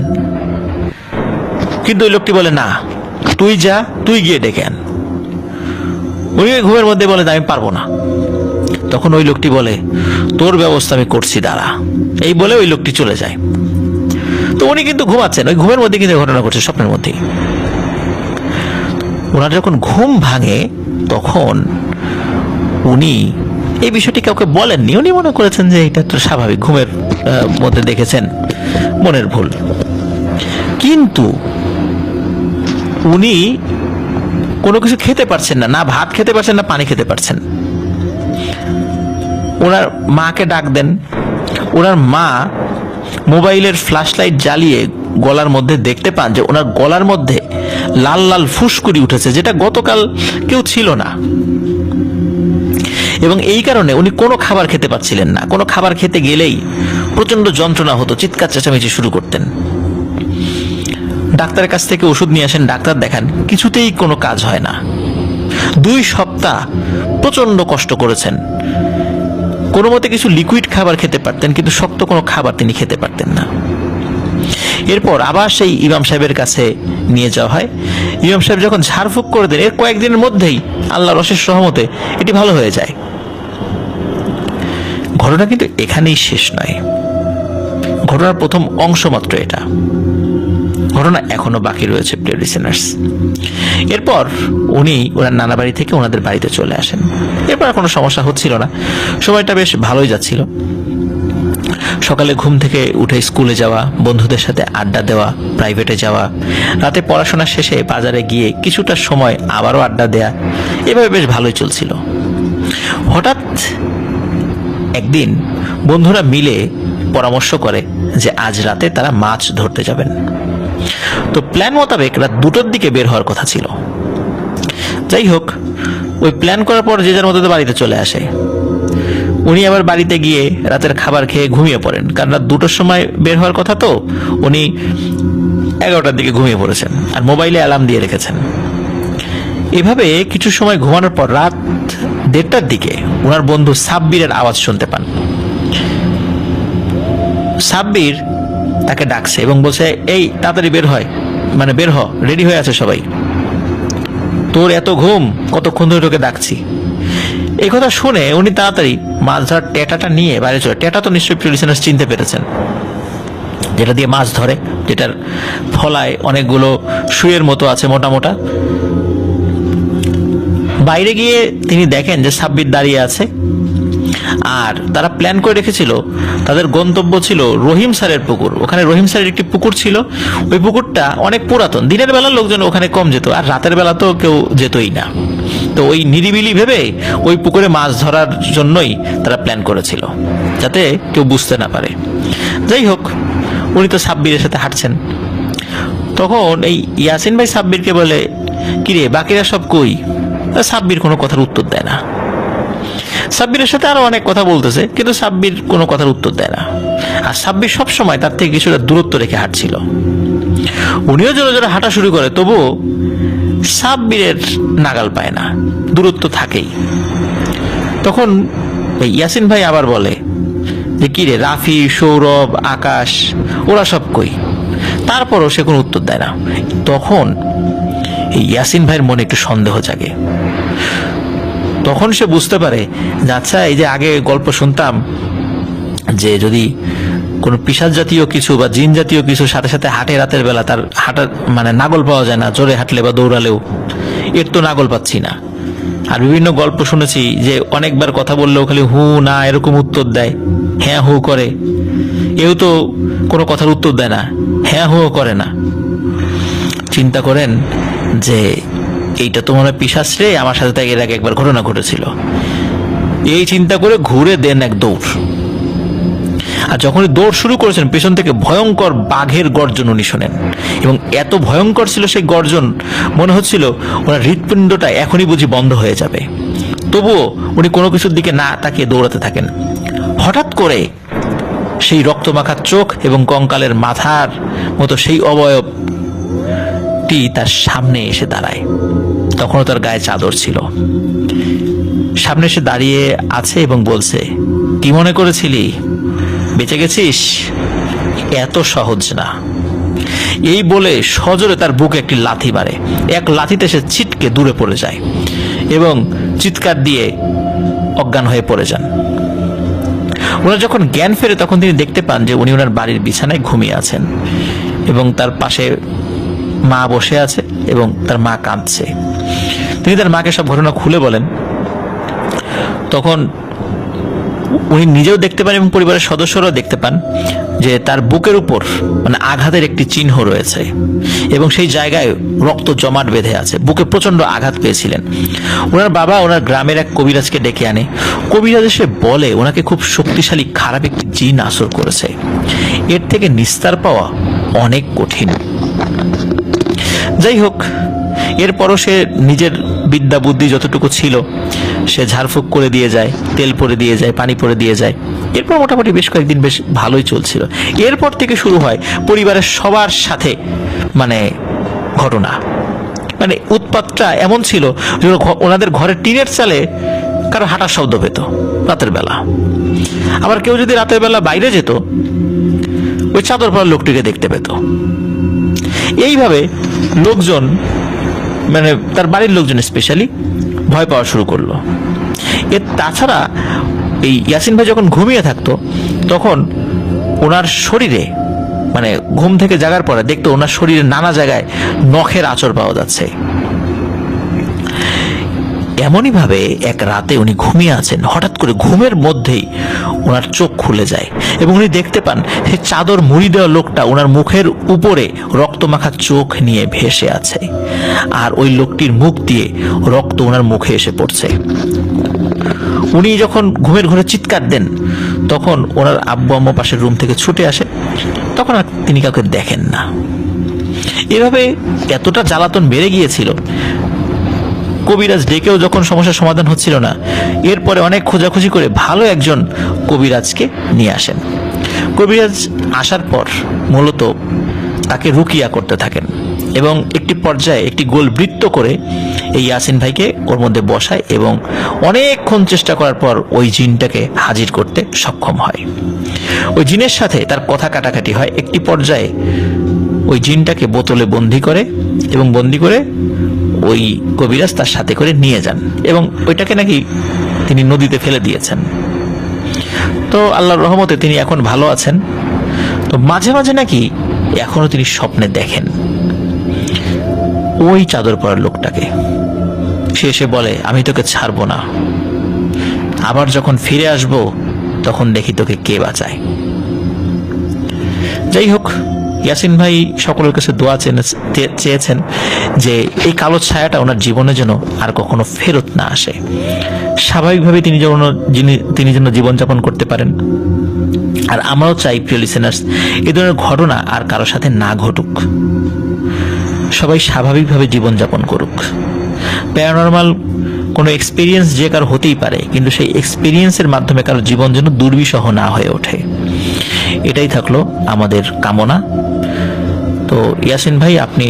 কিন্তু ওই লোকটি বলে, না, তুই যা, তুই গিয়ে ডেকে আন। উনি ঘুমের মধ্যে বলে, আমি পারবো না। তখন ওই লোকটি বলে, তোর ব্যবস্থা আমি করছি, দাঁড়া। এই বলে ওই লোকটি চলে যায়। তো উনি কিন্তু ঘুমাচ্ছেন, ওই ঘুমের মধ্যে কিন্তু ঘটনা ঘটছে, স্বপ্নের মধ্যেই। ওনার যখন ঘুম ভাঙে তখন উনি এই বিষয়টি কাউকে বলেননি। উনি মনে করেছেন যে এটা তো স্বাভাবিক, ঘুমের মধ্যে দেখেছেন, মনের ভুল। কিন্তু উনি কোনো কিছু খেতে পারছেন না, না ভাত খেতে পারছেন, না পানি খেতে পারছেন। ওনার মাকে ডাক দেন। ওনার মা মোবাইলের ফ্ল্যাশ লাইট জ্বালিয়ে গলার মধ্যে দেখতে পান যে ওনার গলার মধ্যে লাল লাল ফুসকুড়ি উঠেছে, যেটা গতকাল কেউ ছিল না। এবং এই কারণে উনি কোনো খাবার খেতে পাচ্ছিলেন না। কোনো খাবার খেতে গেলেই প্রচন্ড যন্ত্রণা হতো, চিৎকার চেঁচামেচি শুরু করতেন। ডাক্তারের কাছ থেকে ওষুধ নিয়ে আসেন, ডাক্তার দেখান, কিছুতেই কোনো কাজ হয় না। 2 সপ্তাহ প্রচন্ড কষ্ট করেছেন। কোনো মতে কিছু লিকুইড খাবার খেতে পারতেন, কিন্তু শক্ত কোনো খাবার তিনি খেতে পারতেন না। এরপর আবার সেই ইমাম সাহেবের কাছে নিয়ে যাওয়া হয়। ইমাম সাহেব যখন ঝাড়ফুঁক করে দেন, এর কয়েকদিনের মধ্যেই আল্লাহর অশেষ রহমতে এটি ভালো হয়ে যায়। ঘটনা কিন্তু এখানেই শেষ নয়, ঘটনার প্রথম অংশ মাত্র এটা। ঘটনা এখনো বাকি রয়েছে, প্রিয় লিসেনার্স। এরপর উনি ওনার নানা বাড়ি থেকে ওনাদের বাড়িতে চলে আসেন। এরপর আর কোনো সমস্যা হচ্ছিল না, সময়টা বেশ ভালোই যাচ্ছিল। সকালে ঘুম থেকে উঠে স্কুলে যাওয়া, বন্ধুদের সাথে আড্ডা দেওয়া, প্রাইভেটে যাওয়া, রাতে পড়াশোনা শেষে বাজারে গিয়ে কিছুটা সময় আবারও আড্ডা দেয়া, এভাবে বেশ ভালোই চলছিল। হঠাৎ একদিন বন্ধুরা মিলে পরামর্শ করে যে আজ রাতে তারা মাছ ধরতে যাবেন। তো প্ল্যান মোতাবেক রাত 2টোর দিকে বের হওয়ার কথা ছিল। যাই হোক, ওই প্ল্যান করার পর যে যার মতো বাড়িতে চলে আসে। উনি আবার বাড়িতে গিয়ে রাতের খাবার খেয়ে ঘুমিয়ে পড়েন, কারণ রাত 2টোর সময় বের হওয়ার কথা, তো উনি 11টার দিকে ঘুমিয়ে পড়েছেন আর মোবাইলে অ্যালার্ম দিয়ে রেখেছেন। এভাবে কিছু সময় ঘুমানোর পর রাত 1:30টার দিকে ওনার বন্ধু সাব্বিরের আওয়াজ শুনতে পান। সাব্বির তাকে ডাকছে এবং বলছে, এই তাড়াতাড়ি বের হয়, বের হ, রেডি হয়ে আছে সবাই, তোর এত ঘুম, কতক্ষণ ধরে তোকে ডাকছি। এই কথা শুনে উনি তাড়াতাড়ি মাছ ধরার টেটাটা নিয়ে বাইরে চলে। টেটা তো নিশ্চয়ই প্রিয় লিসেনার্স চিনতে পেরেছেন, যেটা দিয়ে মাছ ধরে, যেটার ফলায় অনেকগুলো সুয়ের মতো আছে, মোটা মোটা। বাইরে গিয়ে তিনি দেখেন যে সাব্বির দাঁড়িয়ে আছে। আর তারা প্ল্যান করে রেখেছিল, তাদের গন্তব্য ছিল রহিম স্যারের পুকুর। ওখানে রহিম স্যারের একটি পুকুর ছিল, ওই পুকুরটা অনেক পুরাতন। দিনের বেলা লোকজন ওখানে কম যেত, আর রাতের বেলা তো কেউ যেতই না। তো ওই নিরিবিলি ভেবে ওই পুকুরে মাছ ধরার জন্যই তারা প্ল্যান করেছিল, যাতে কেউ বুঝতে না পারে। যাই হোক, উনি তো সাব্বিরের সাথে হাঁটছেন। তখন এই ইয়াসিন ভাই সাব্বিরকে বলে, কিরে বাকিরা সব কই? সাব্বির কোনো কথার উত্তর দেয় না। সাব্বিরের সাথে আরো অনেক কথা বলতেছে, কিন্তু সাব্বির কোনো কথার উত্তর দেয় না। আর সাব্বির সবসময় তার থেকে কিছুটা দূরত্ব রেখে হাঁটছিল। উনিও জোরে জোরে হাঁটা শুরু করে, তবুও সাব্বিরের নাগাল পায় না, দূরত্ব থাকেই। তখন ইয়াসিন ভাই আবার বলে যে, কিরে রাফি, সৌরভ, আকাশ ওরা সব কই? তারপরও সে কোনো উত্তর দেয় না। তখন এই ইয়াসিন ভাইয়ের মনে একটু সন্দেহ জাগে। তখন সে বুঝতে পারে যে আচ্ছা, এই যে আগে গল্প শুনতাম যে যদি কোনো পিশাচ জাতীয় কিছু বা জিন জাতীয় কিছু সাথে সাথে হাঁটে রাতের বেলা, তার হাঁটার মানে নাগল পাওয়া যায় না, জোরে হাঁটলে বা দৌড়ালেও, এর তো নাগল পাচ্ছি না। আর বিভিন্ন গল্প শুনেছি যে অনেকবার কথা বললেও খালি হু না এরকম উত্তর দেয়, হ্যাঁ হু করে। এও তো কোনো কথার উত্তর দেয় না, হ্যাঁ হু করে না। চিন্তা করেন যে এইটা তো মনে হয় পিশাচ রে, আমার সাথে তাই এর আগে একবার ঘটনা ঘটেছিল। এই চিন্তা করে ঘুরে দেন এক দৌড়। আর যখনই দৌড় শুরু করেছেন, পেছন থেকে ভয়ঙ্কর বাঘের গর্জন উনি শোনেন, এবং এত ভয়ঙ্কর ছিল সেই গর্জন, মনে হচ্ছিল ওনার হৃৎপিণ্ডটা এখনই বুঝি বন্ধ হয়ে যাবে। তবুও উনি কোনো কিছুর দিকে না তাকিয়ে দৌড়াতে থাকেন। হঠাৎ করে সেই রক্তমাখা চোখ এবং কঙ্কালের মাথার মতো সেই অবয়বটি তার সামনে এসে দাঁড়ায়। তখনও তার গায়ে চাদর ছিল। সামনে এসে দাঁড়িয়ে আছে এবং বলছে, কি মনে করেছিলি বেঁচে গেছিস? এত সহজ না। এই বলে সজোরে তার বুকে একটি লাথি মারে। এক লাথিতে সে ছিটকে দূরে পড়ে যায় এবং চিৎকার দিয়ে অজ্ঞান হয়ে পড়ে যান। ওনার যখন জ্ঞান ফেরে, তখন তিনি দেখতে পান যে উনি ওনার বাড়ির বিছানায় ঘুমিয়ে আছেন এবং তার পাশে মা বসে আছে এবং তার মা কাঁদছে। তিনি তার মাকে সব ঘটনা খুলে বলেন। তখন উনি নিজেও দেখতে পান এবং পরিবারের সদস্যরাও দেখতে পান যে তার বুকের উপর মানে আঘাতের একটি চিহ্ন রয়েছে এবং সেই জায়গায় রক্ত জমাট বেঁধে আছে। বুকে প্রচন্ড আঘাত পেয়েছিলেন। ওনার বাবা ওনার গ্রামের এক কবিরাজকে ডেকে আনে। কবিরাজ এসে বলে ওনাকে খুব শক্তিশালী খারাপ একটি জিন আসর করেছে, এর থেকে নিস্তার পাওয়া অনেক কঠিন। যাই হোক, এরপরও সে নিজের বিদ্যা বুদ্ধি যতটুকু ছিল সে ঝাড়ফুঁক করে দিয়ে যায়, তেল পরে দিয়ে যায়, পানি পরে দিয়ে যায়। এরপর মোটামুটি বেশ কয়েকদিন বেশ ভালোই চলছিল। এরপর থেকে শুরু হয় পরিবারের সবার সাথে মানে ঘটনা, মানে উৎপাতটা এমন ছিল যে ওনাদের ঘরের টিনের চালে কারো হাঁটার শব্দ পেত রাতের বেলা। আবার কেউ যদি রাতের বেলা বাইরে যেত, ওই চাদর পরা লোকটিকে দেখতে পেত। এইভাবে লোকজন মানে তার বাড়ির লোকজন স্পেশালি ভয় পাওয়া শুরু করলো। এর তাছাড়া এই ইয়াসিন ভাই যখন ঘুমিয়ে থাকতো, তখন ওনার শরীরে মানে ঘুম থেকে জাগার পরে দেখতো ওনার শরীরে নানা জায়গায় নখের আঁচড় পাওয়া যাচ্ছে। এমনই ভাবে এক রাতে উনি ঘুমিয়ে আছেন, হঠাৎ করে ঘুমের মধ্যেই ওনার চোখ খুলে যায় এবং উনি দেখতে পান সেই চাদর মুড়ি দেওয়া লোকটা ওনার মুখের উপরে রক্তমাখা চোখ নিয়ে ভেসে আছে, আর ওই লোকটির মুখ দিয়ে রক্ত ওনার মুখে এসে পড়ছে। উনি যখন ঘুমের ঘরে চিৎকার দেন, তখন ওনার আব্বু আম্মু পাশের রুম থেকে ছুটে আসে। তখন আর তিনি কাউকে দেখেন না। এভাবে এতটা জ্বালাতন বেড়ে গিয়েছিল, কবিরাজ ডেকেও যখন সমস্যার সমাধান হচ্ছিল না, এরপরে অনেক খোঁজাখুঁজি করে ভালো একজন কবিরাজকে নিয়ে আসেন। কবিরাজ আসার পর মূলত তাকে রুকিয়া করতে থাকেন এবং একটি পর্যায়ে একটি গোল বৃত্ত করে এই ইয়াসিন ভাইকে ওর মধ্যে বসায় এবং অনেকক্ষণ চেষ্টা করার পর ওই জিনটাকে হাজির করতে সক্ষম হয়। ওই জিনের সাথে তার কথা কাটাকাটি হয়। একটি পর্যায়ে ওই জিনটাকে বোতলে বন্দি করে এবং বন্দি করে ওই কবিরাজ তার সাথে করে নিয়ে যান এবং ওইটাকে নাকি তিনি নদীতে ফেলে দিয়েছেন। তো আল্লাহর রহমতে তিনি এখন ভালো আছেন। তো মাঝে মাঝে নাকি এখনো তিনি স্বপ্নে দেখেন ওই চাদর পরার লোকটাকে। সে এসে বলে, আমি তোকে ছাড়বো না, আবার যখন ফিরে আসবো তখন দেখি তোকে কে বাঁচায়। যাই হোক, ইয়াসিন ভাই সকলের কাছে দোয়া চেয়েছেন যে এই কালো ছায়াটা ওনার জীবনে যেন আর কখনো ফেরত না আসে, স্বাভাবিকভাবে তিনি যেন জীবনযাপন করতে পারেন। আর আমরাও চাই প্রিয় লিসেনার্স, এই ধরনের ঘটনা আর কারো সাথে না ঘটুক, সবাই স্বাভাবিকভাবে জীবনযাপন করুক। প্যারানরমাল কোনো এক্সপিরিয়েন্স যে কারো হতেই পারে, কিন্তু সেই এক্সপিরিয়েন্সের মাধ্যমে কারো জীবন যেন দুর্বিষহ না হয়ে ওঠে, এটাই থাকলো আমাদের কামনা। তো ইয়াসিন ভাই, আপনি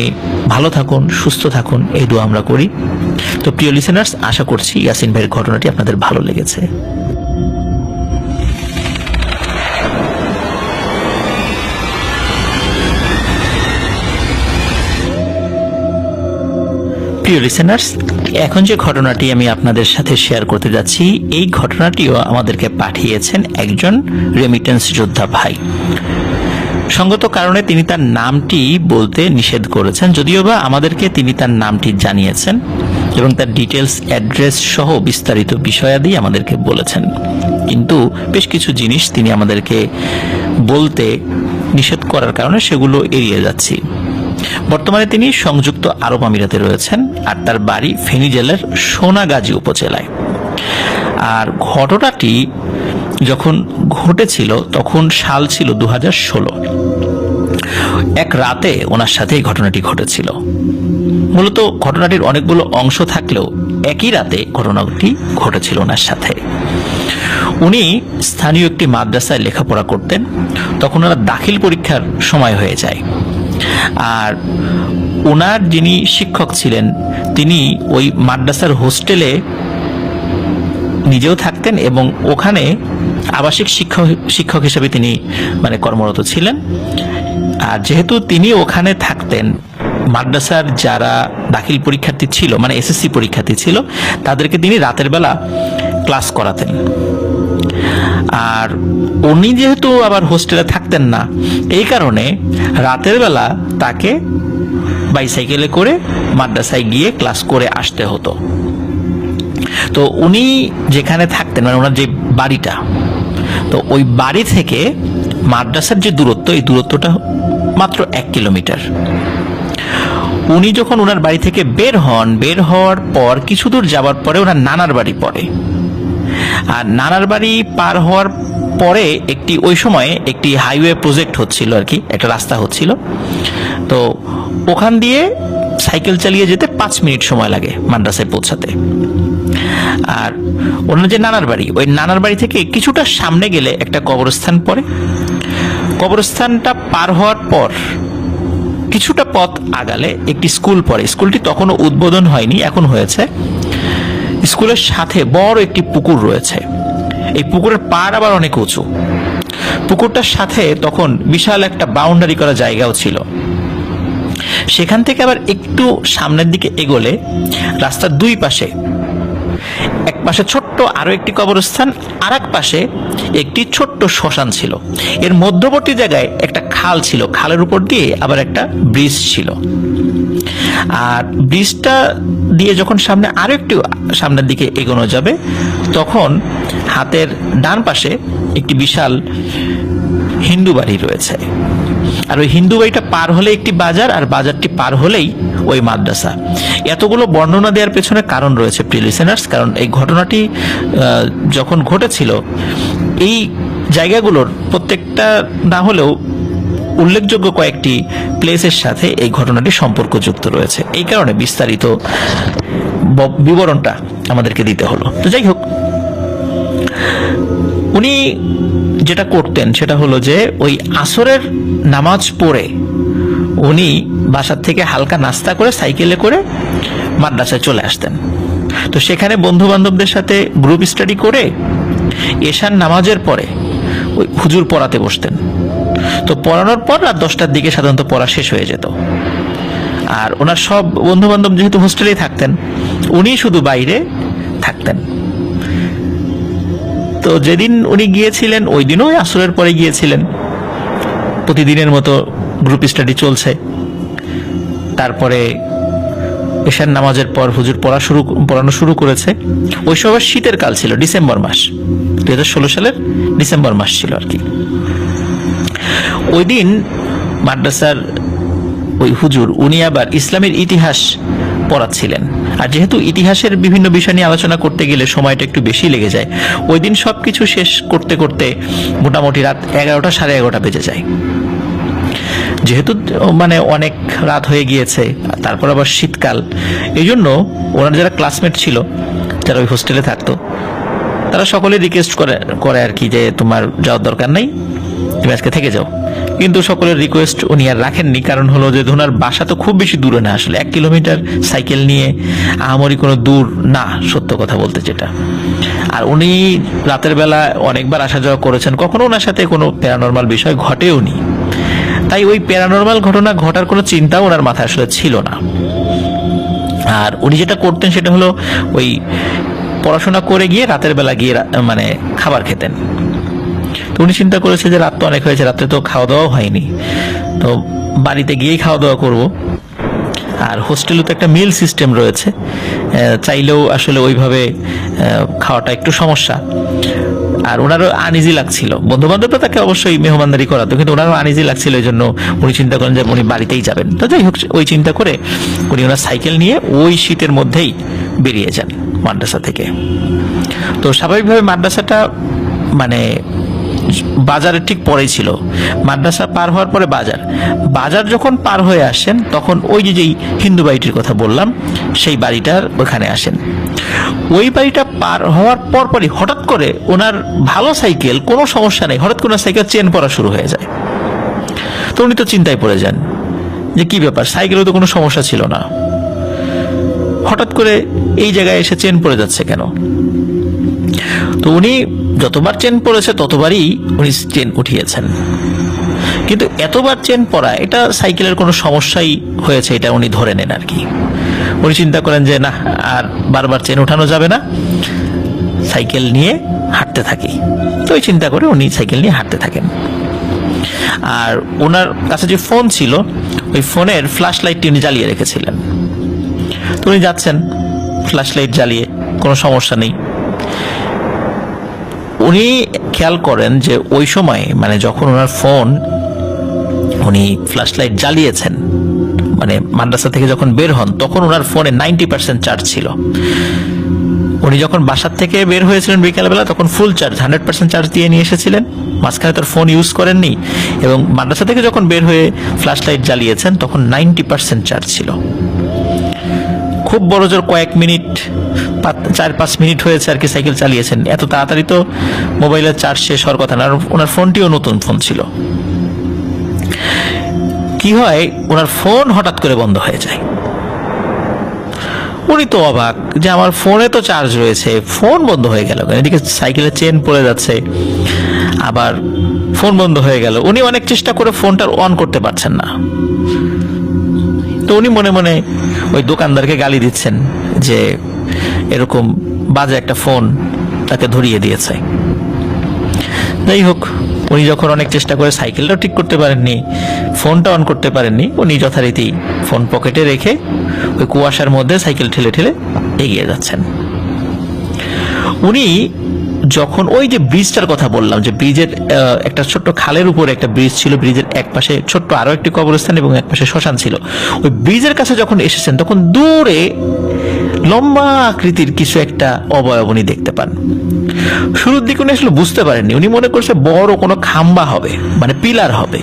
ভালো থাকুন, সুস্থ থাকুন, এই দোয়া আমরা করি। তো প্রিয় লিসেনার্স, আশা করছি ইয়াসিন ভাইয়ের ঘটনাটি আপনাদের ভালো লেগেছে। প্রিয় লিসেনার্স, এখন যে ঘটনাটি আমি আপনাদের সাথে শেয়ার করতে যাচ্ছি, এই ঘটনাটিও আমাদেরকে পাঠিয়েছেন একজন রেমিটেন্স যোদ্ধা ভাই। সঙ্গত কারণে তিনি তার নামটি বলতে নিষেধ করেছেন, যদিও বা আমাদেরকে তিনি তার নামটি জানিয়েছেন এবং তার ডিটেলস, অ্যাড্রেস সহ বিস্তারিত বিষয়াদি আমাদেরকে বলেছেন, কিন্তু বেশ কিছু জিনিস তিনি আমাদেরকে বলতে নিষেধ করার কারণে সেগুলো এড়িয়ে যাচ্ছি। বর্তমানে তিনি সংযুক্ত আরব আমিরাতে রয়েছেন, আর তার বাড়ি ফেনী জেলার সোনাগাজী উপজেলায়। আর ঘটনাটি যখন ঘটেছিল তখন সাল ছিল 2016। এক রাতে ওনার সাথে এই ঘটনাটি ঘটেছিল। মূলত ঘটনাটির অনেকগুলো অংশ থাকলেও একই রাতে ঘটনাটি ঘটেছিল ওনার সাথে। উনি স্থানীয় একটি মাদ্রাসায় লেখাপড়া করতেন, তখন ওনার দাখিল পরীক্ষার সময় হয়ে যায়। আর ওনার যিনি শিক্ষক ছিলেন তিনি ওই মাদ্রাসার হোস্টেলে নিজেও থাকতেন এবং ওখানে আবাসিক শিক্ষক হিসেবে তিনি কর্মরত ছিলেন। আর যেহেতু তিনি ওখানে থাকতেন, মাদ্রাসার যারা দাখিল পরীক্ষার্থী ছিল, এসএসসি পরীক্ষার্থী ছিল, তাদেরকে তিনি রাতের বেলা ক্লাস করাতেন। আর উনি যেহেতু আবার হোস্টেলে থাকতেন না, এই কারণে রাতের বেলা তাকে বাইসাইকেলে করে মাদ্রাসায় গিয়ে ক্লাস করে আসতে হতো। তো উনি যেখানে থাকতেন, ওনার যে বাড়িটা, তো ওই বাড়ি থেকে মাদ্রাসার যে দূরত্ব, এই দূরত্বটা মাত্র 1 কিলোমিটার। উনি যখন ওনার বাড়ি থেকে বের হওয়ার পর কিছু দূর যাওয়ার পরে ওনার নানার বাড়ি পড়ে। আর নানার বাড়ি পার হওয়ার পরে ওই সময়ে একটি হাইওয়ে প্রজেক্ট হচ্ছিল, আর কি একটা রাস্তা হচ্ছিল। তো ওখান দিয়ে সাইকেল চালিয়ে যেতে 5 মিনিট সময় লাগে মাদ্রাসায় পৌঁছাতে। আর ওনার যে নানার বাড়ি, ওই নানার বাড়ি থেকে কিছুটা সামনে গেলে একটা কবরস্থান পড়ে। কবরস্থানটা পার হওয়ার পর কিছুটা পথ আগালে একটি স্কুল পড়ে। স্কুলটি তখনও উদ্বোধন হয়নি, এখন হয়েছে। স্কুলের সাথে বড় একটি পুকুর রয়েছে। এই পুকুরের পাড় আবার অনেক উঁচু। পুকুরটার সাথে তখন বিশাল একটা বাউন্ডারি করা জায়গাও ছিল। সেখান থেকে আবার একটু সামনের দিকে এগোলে রাস্তার দুই পাশে, এক পাশে ছোট্ট আরো একটি কবরস্থান, আর এক পাশে একটি ছোট্ট শ্মশান ছিল। এর মধ্যবর্তী জায়গায় একটা খাল ছিল, খালের উপর দিয়ে আবার একটা ব্রিজ ছিল। আর ব্রিজটা দিয়ে যখন আরো একটু সামনের দিকে এগোনো যাবে, তখন হাতের ডান পাশে একটি বিশাল হিন্দু বাড়ি রয়েছে। আর ওই হিন্দু বাড়িটা পার হলে একটি বাজার, আর বাজারটি পার হলেই ওই মাদ্রাসা। এতগুলো বর্ণনা দেওয়ার পেছনে কারণ রয়েছে প্রিয় লিসেনার্স, কারণ এই ঘটনাটি যখন ঘটেছিল, এই জায়গাগুলোর প্রত্যেকটা না হলেও উল্লেখযোগ্য কয়েকটি প্লেসের সাথে এই ঘটনাটি সম্পর্কযুক্ত রয়েছে। এই কারণে বিস্তারিত বিবরণটা আমাদেরকে দিতে হলো। তো যাই হোক, উনি যেটা করতেন সেটা হলো যে ওই আসরের নামাজ পড়ে উনি বাসার থেকে হালকা নাস্তা করে সাইকেলে করে মাদ্রাসায় চলে আসতেন। তো সেখানে বন্ধু বান্ধবদের সাথে গ্রুপ স্টাডি করে এশার নামাজের পরে ওই হুজুর পড়াতে বসতেন। তো পড়ানোর পর রাত 10টার দিকে সাধারণত পড়া শেষ হয়ে যেত। আর ওনার সব বন্ধু বান্ধব যেহেতু হোস্টেলেই থাকতেন, উনি শুধু বাইরে থাকতেন। তো যেদিন উনি গিয়েছিলেন, ওই দিনও আসরের পরে গিয়েছিলেন। প্রতিদিনের মতো গ্রুপ স্টাডি চলছে। তারপরে এশার নামাজের পর হুজুর পড়ানো শুরু করেছে। ওই সময় শীতের কাল ছিল, ডিসেম্বর মাস, 2016 সালের ডিসেম্বর মাস ছিল আর কি। ওই দিন মাদ্রাসার ওই হুজুর উনি আবার ইসলামের ইতিহাস পড়াচ্ছিলেন, আর যেহেতু ইতিহাসের বিভিন্ন বিষয় নিয়ে আলোচনা করতে গেলে সময়টা একটু বেশি লেগে যায়, ওই দিন সবকিছু শেষ করতে করতে মোটামুটি রাত 11টা 11:30 বেজে যায়। যেহেতু মানে অনেক রাত হয়ে গিয়েছে, তারপর আবার শীতকাল, এই জন্য ওনার যারা ক্লাসমেট ছিল, যারা ওই হোস্টেলে থাকতো, তারা সকলে রিকোয়েস্ট করে আর কি, যে তোমার যাওয়ার দরকার নাই, তুমি আজকে থেকে যাও। কিন্তু সকলের রিকোয়েস্ট উনি আর রাখেননি, কারণ হলো যে ওনার বাসা তো খুব বেশি দূরে না, আসলে 1 কিলোমিটার সাইকেল নিয়ে আহামরি কোনো দূর না, সত্য কথা বলতে যেটা। আর উনি রাতের বেলা অনেকবার আসা যাওয়া করেছেন, কখনো ওনার সাথে কোনো প্যারানরমাল বিষয় ঘটেও নি, তাই ওই প্যারানরমাল ঘটনা ঘটার কোনো চিন্তাও ওনার মাথায় আসলে ছিল না। আর উনি যেটা করতেন সেটা হলো ওই পড়াশোনা করে গিয়ে রাতের বেলা গিয়ে মানে খাবার খেতেন। তো উনি চিন্তা করেছে যে রাত তো অনেক হয়েছে, রাত্রে তো খাওয়া দাওয়াও হয়নি, তো বাড়িতে গিয়েই খাওয়া দাওয়া করব। আর হোস্টেলে তো একটা মিল সিস্টেম রয়েছে, চাইলেও আসলে ওইভাবে খাওয়াটা একটু সমস্যা। আর ওনারও আনইজি লাগছিল, বন্ধু বান্ধবরা তাকে অবশ্যই মেহমানদারি করাতো, কিন্তু ওনারও আনইজি লাগছিল, এই জন্য উনি চিন্তা করেন যে উনি বাড়িতেই যাবেন। তো যাই হোক, ওই চিন্তা করে উনি ওনার সাইকেল নিয়ে ওই শীতের মধ্যেই বেরিয়ে যান মাদ্রাসা থেকে। তো স্বাভাবিকভাবে মাদ্রাসাটা মানে বাজারের ঠিক পরেই ছিল, মাদ্রাসা পার হওয়ার পরে বাজার যখন পার হয়ে আসেন, তখন ওই যেই হিন্দু বাড়িটির কথা বললাম, সেই বাড়িটার ওখানে আসেন। ওই বাড়িটা পার হওয়ার পরপরই হঠাৎ করে ওনার ভালো সাইকেল, কোনো সমস্যা নেই, হঠাৎ করে সাইকেল চেন পড়া শুরু হয়ে যায়। তো উনি তো চিন্তায় পড়ে যান যে কি ব্যাপার, সাইকেলেও তো কোনো সমস্যা ছিল না, হঠাৎ করে এই জায়গায় এসে চেন পড়ে যাচ্ছে কেন? তো উনি যতবার চেন পড়েছে ততবারই উনি চেন উঠিয়েছেন, কিন্তু এতবার চেন পড়া এটা সাইকেলের কোনো সমস্যাই হয়েছে এটা উনি ধরে নেন আর কি। উনি চিন্তা করেন যে না, আর বারবার চেন উঠানো যাবে না, সাইকেল নিয়ে হাঁটতে থাকি। তো ওই চিন্তা করে উনি সাইকেল নিয়ে হাঁটতে থাকেন। আর ওনার কাছে যে ফোন ছিল, ওই ফোনের ফ্ল্যাশ লাইটটি উনি জ্বালিয়ে রেখেছিলেন। তো উনি যাচ্ছেন ফ্ল্যাশ লাইট জ্বালিয়ে, কোনো সমস্যা নেই। উনি খেয়াল করেন যে ওই সময় মানে যখন ওনার ফোন উনি ফ্ল্যাশ লাইট জ্বালিয়েছেন, মানে মাদ্রাসা থেকে যখন বের হন, তখন ওনার ফোনে 90% চার্জ ছিল। উনি যখন বাসার থেকে বের হয়েছিলেন বিকালবেলা, তখন ফুল চার্জ 100% চার্জ দিয়ে নিয়ে এসেছিলেন, মাঝখানে তার ফোন ইউজ করেননি। এবং মাদ্রাসা থেকে যখন বের হয়ে ফ্ল্যাশ লাইট জ্বালিয়েছেন, তখন 90% চার্জ ছিল। খুব বড় জোর কয়েক মিনিট, 4-5 মিনিট হয়েছে আর কি সাইকেল চালিয়েছেন, এত তাড়াতাড়ি তো মোবাইলের চার্জ শেষ হওয়ার কথা না। ওনার ফোনটিও নতুন ফোন ছিল। কি হয়, ওনার ফোন হঠাৎ করে বন্ধ হয়ে যায়। উনি তো অবাক যে আমার ফোনে তো চার্জ রয়েছে, ফোন বন্ধ হয়ে গেল। এদিকে সাইকেলের চেন পড়ে যাচ্ছে, আবার ফোন বন্ধ হয়ে গেল। উনি অনেক চেষ্টা করে ফোনটা অন করতে পারছেন না। তো উনি মনে মনে ওই দোকানদারকে গালি দিচ্ছেন যে এরকম বাজে একটা ফোন তাকে ধরিয়ে দিয়েছে। যাই হোক, উনি যখন অনেক চেষ্টা করে সাইকেলটাও ঠিক করতে পারেননি, ফোনটা অন করতে পারেননি, উনি যথারীতি ফোন পকেটে রেখে ওই কুয়াশার মধ্যে সাইকেল ঠেলে ঠেলে এগিয়ে যাচ্ছেন। উনি যখন ওই যে ব্রিজটার কথা বললাম, যে ব্রিজের একটা ছোট্ট খালের উপরে একটা ব্রিজ ছিল, ব্রিজের এক পাশে ছোট্ট আরো একটি কবরস্থান এবং এক পাশে শ্মশান ছিল, ওই ব্রিজের কাছে যখন এসেছেন, তখন দূরে লম্বা আকৃতির কিছু একটা অবয়ব উনি দেখতে পান। শুরুর দিকে উনি আসলে বুঝতে পারেননি, উনি মনে করছে বড় কোনো খাম্বা হবে, মানে পিলার হবে,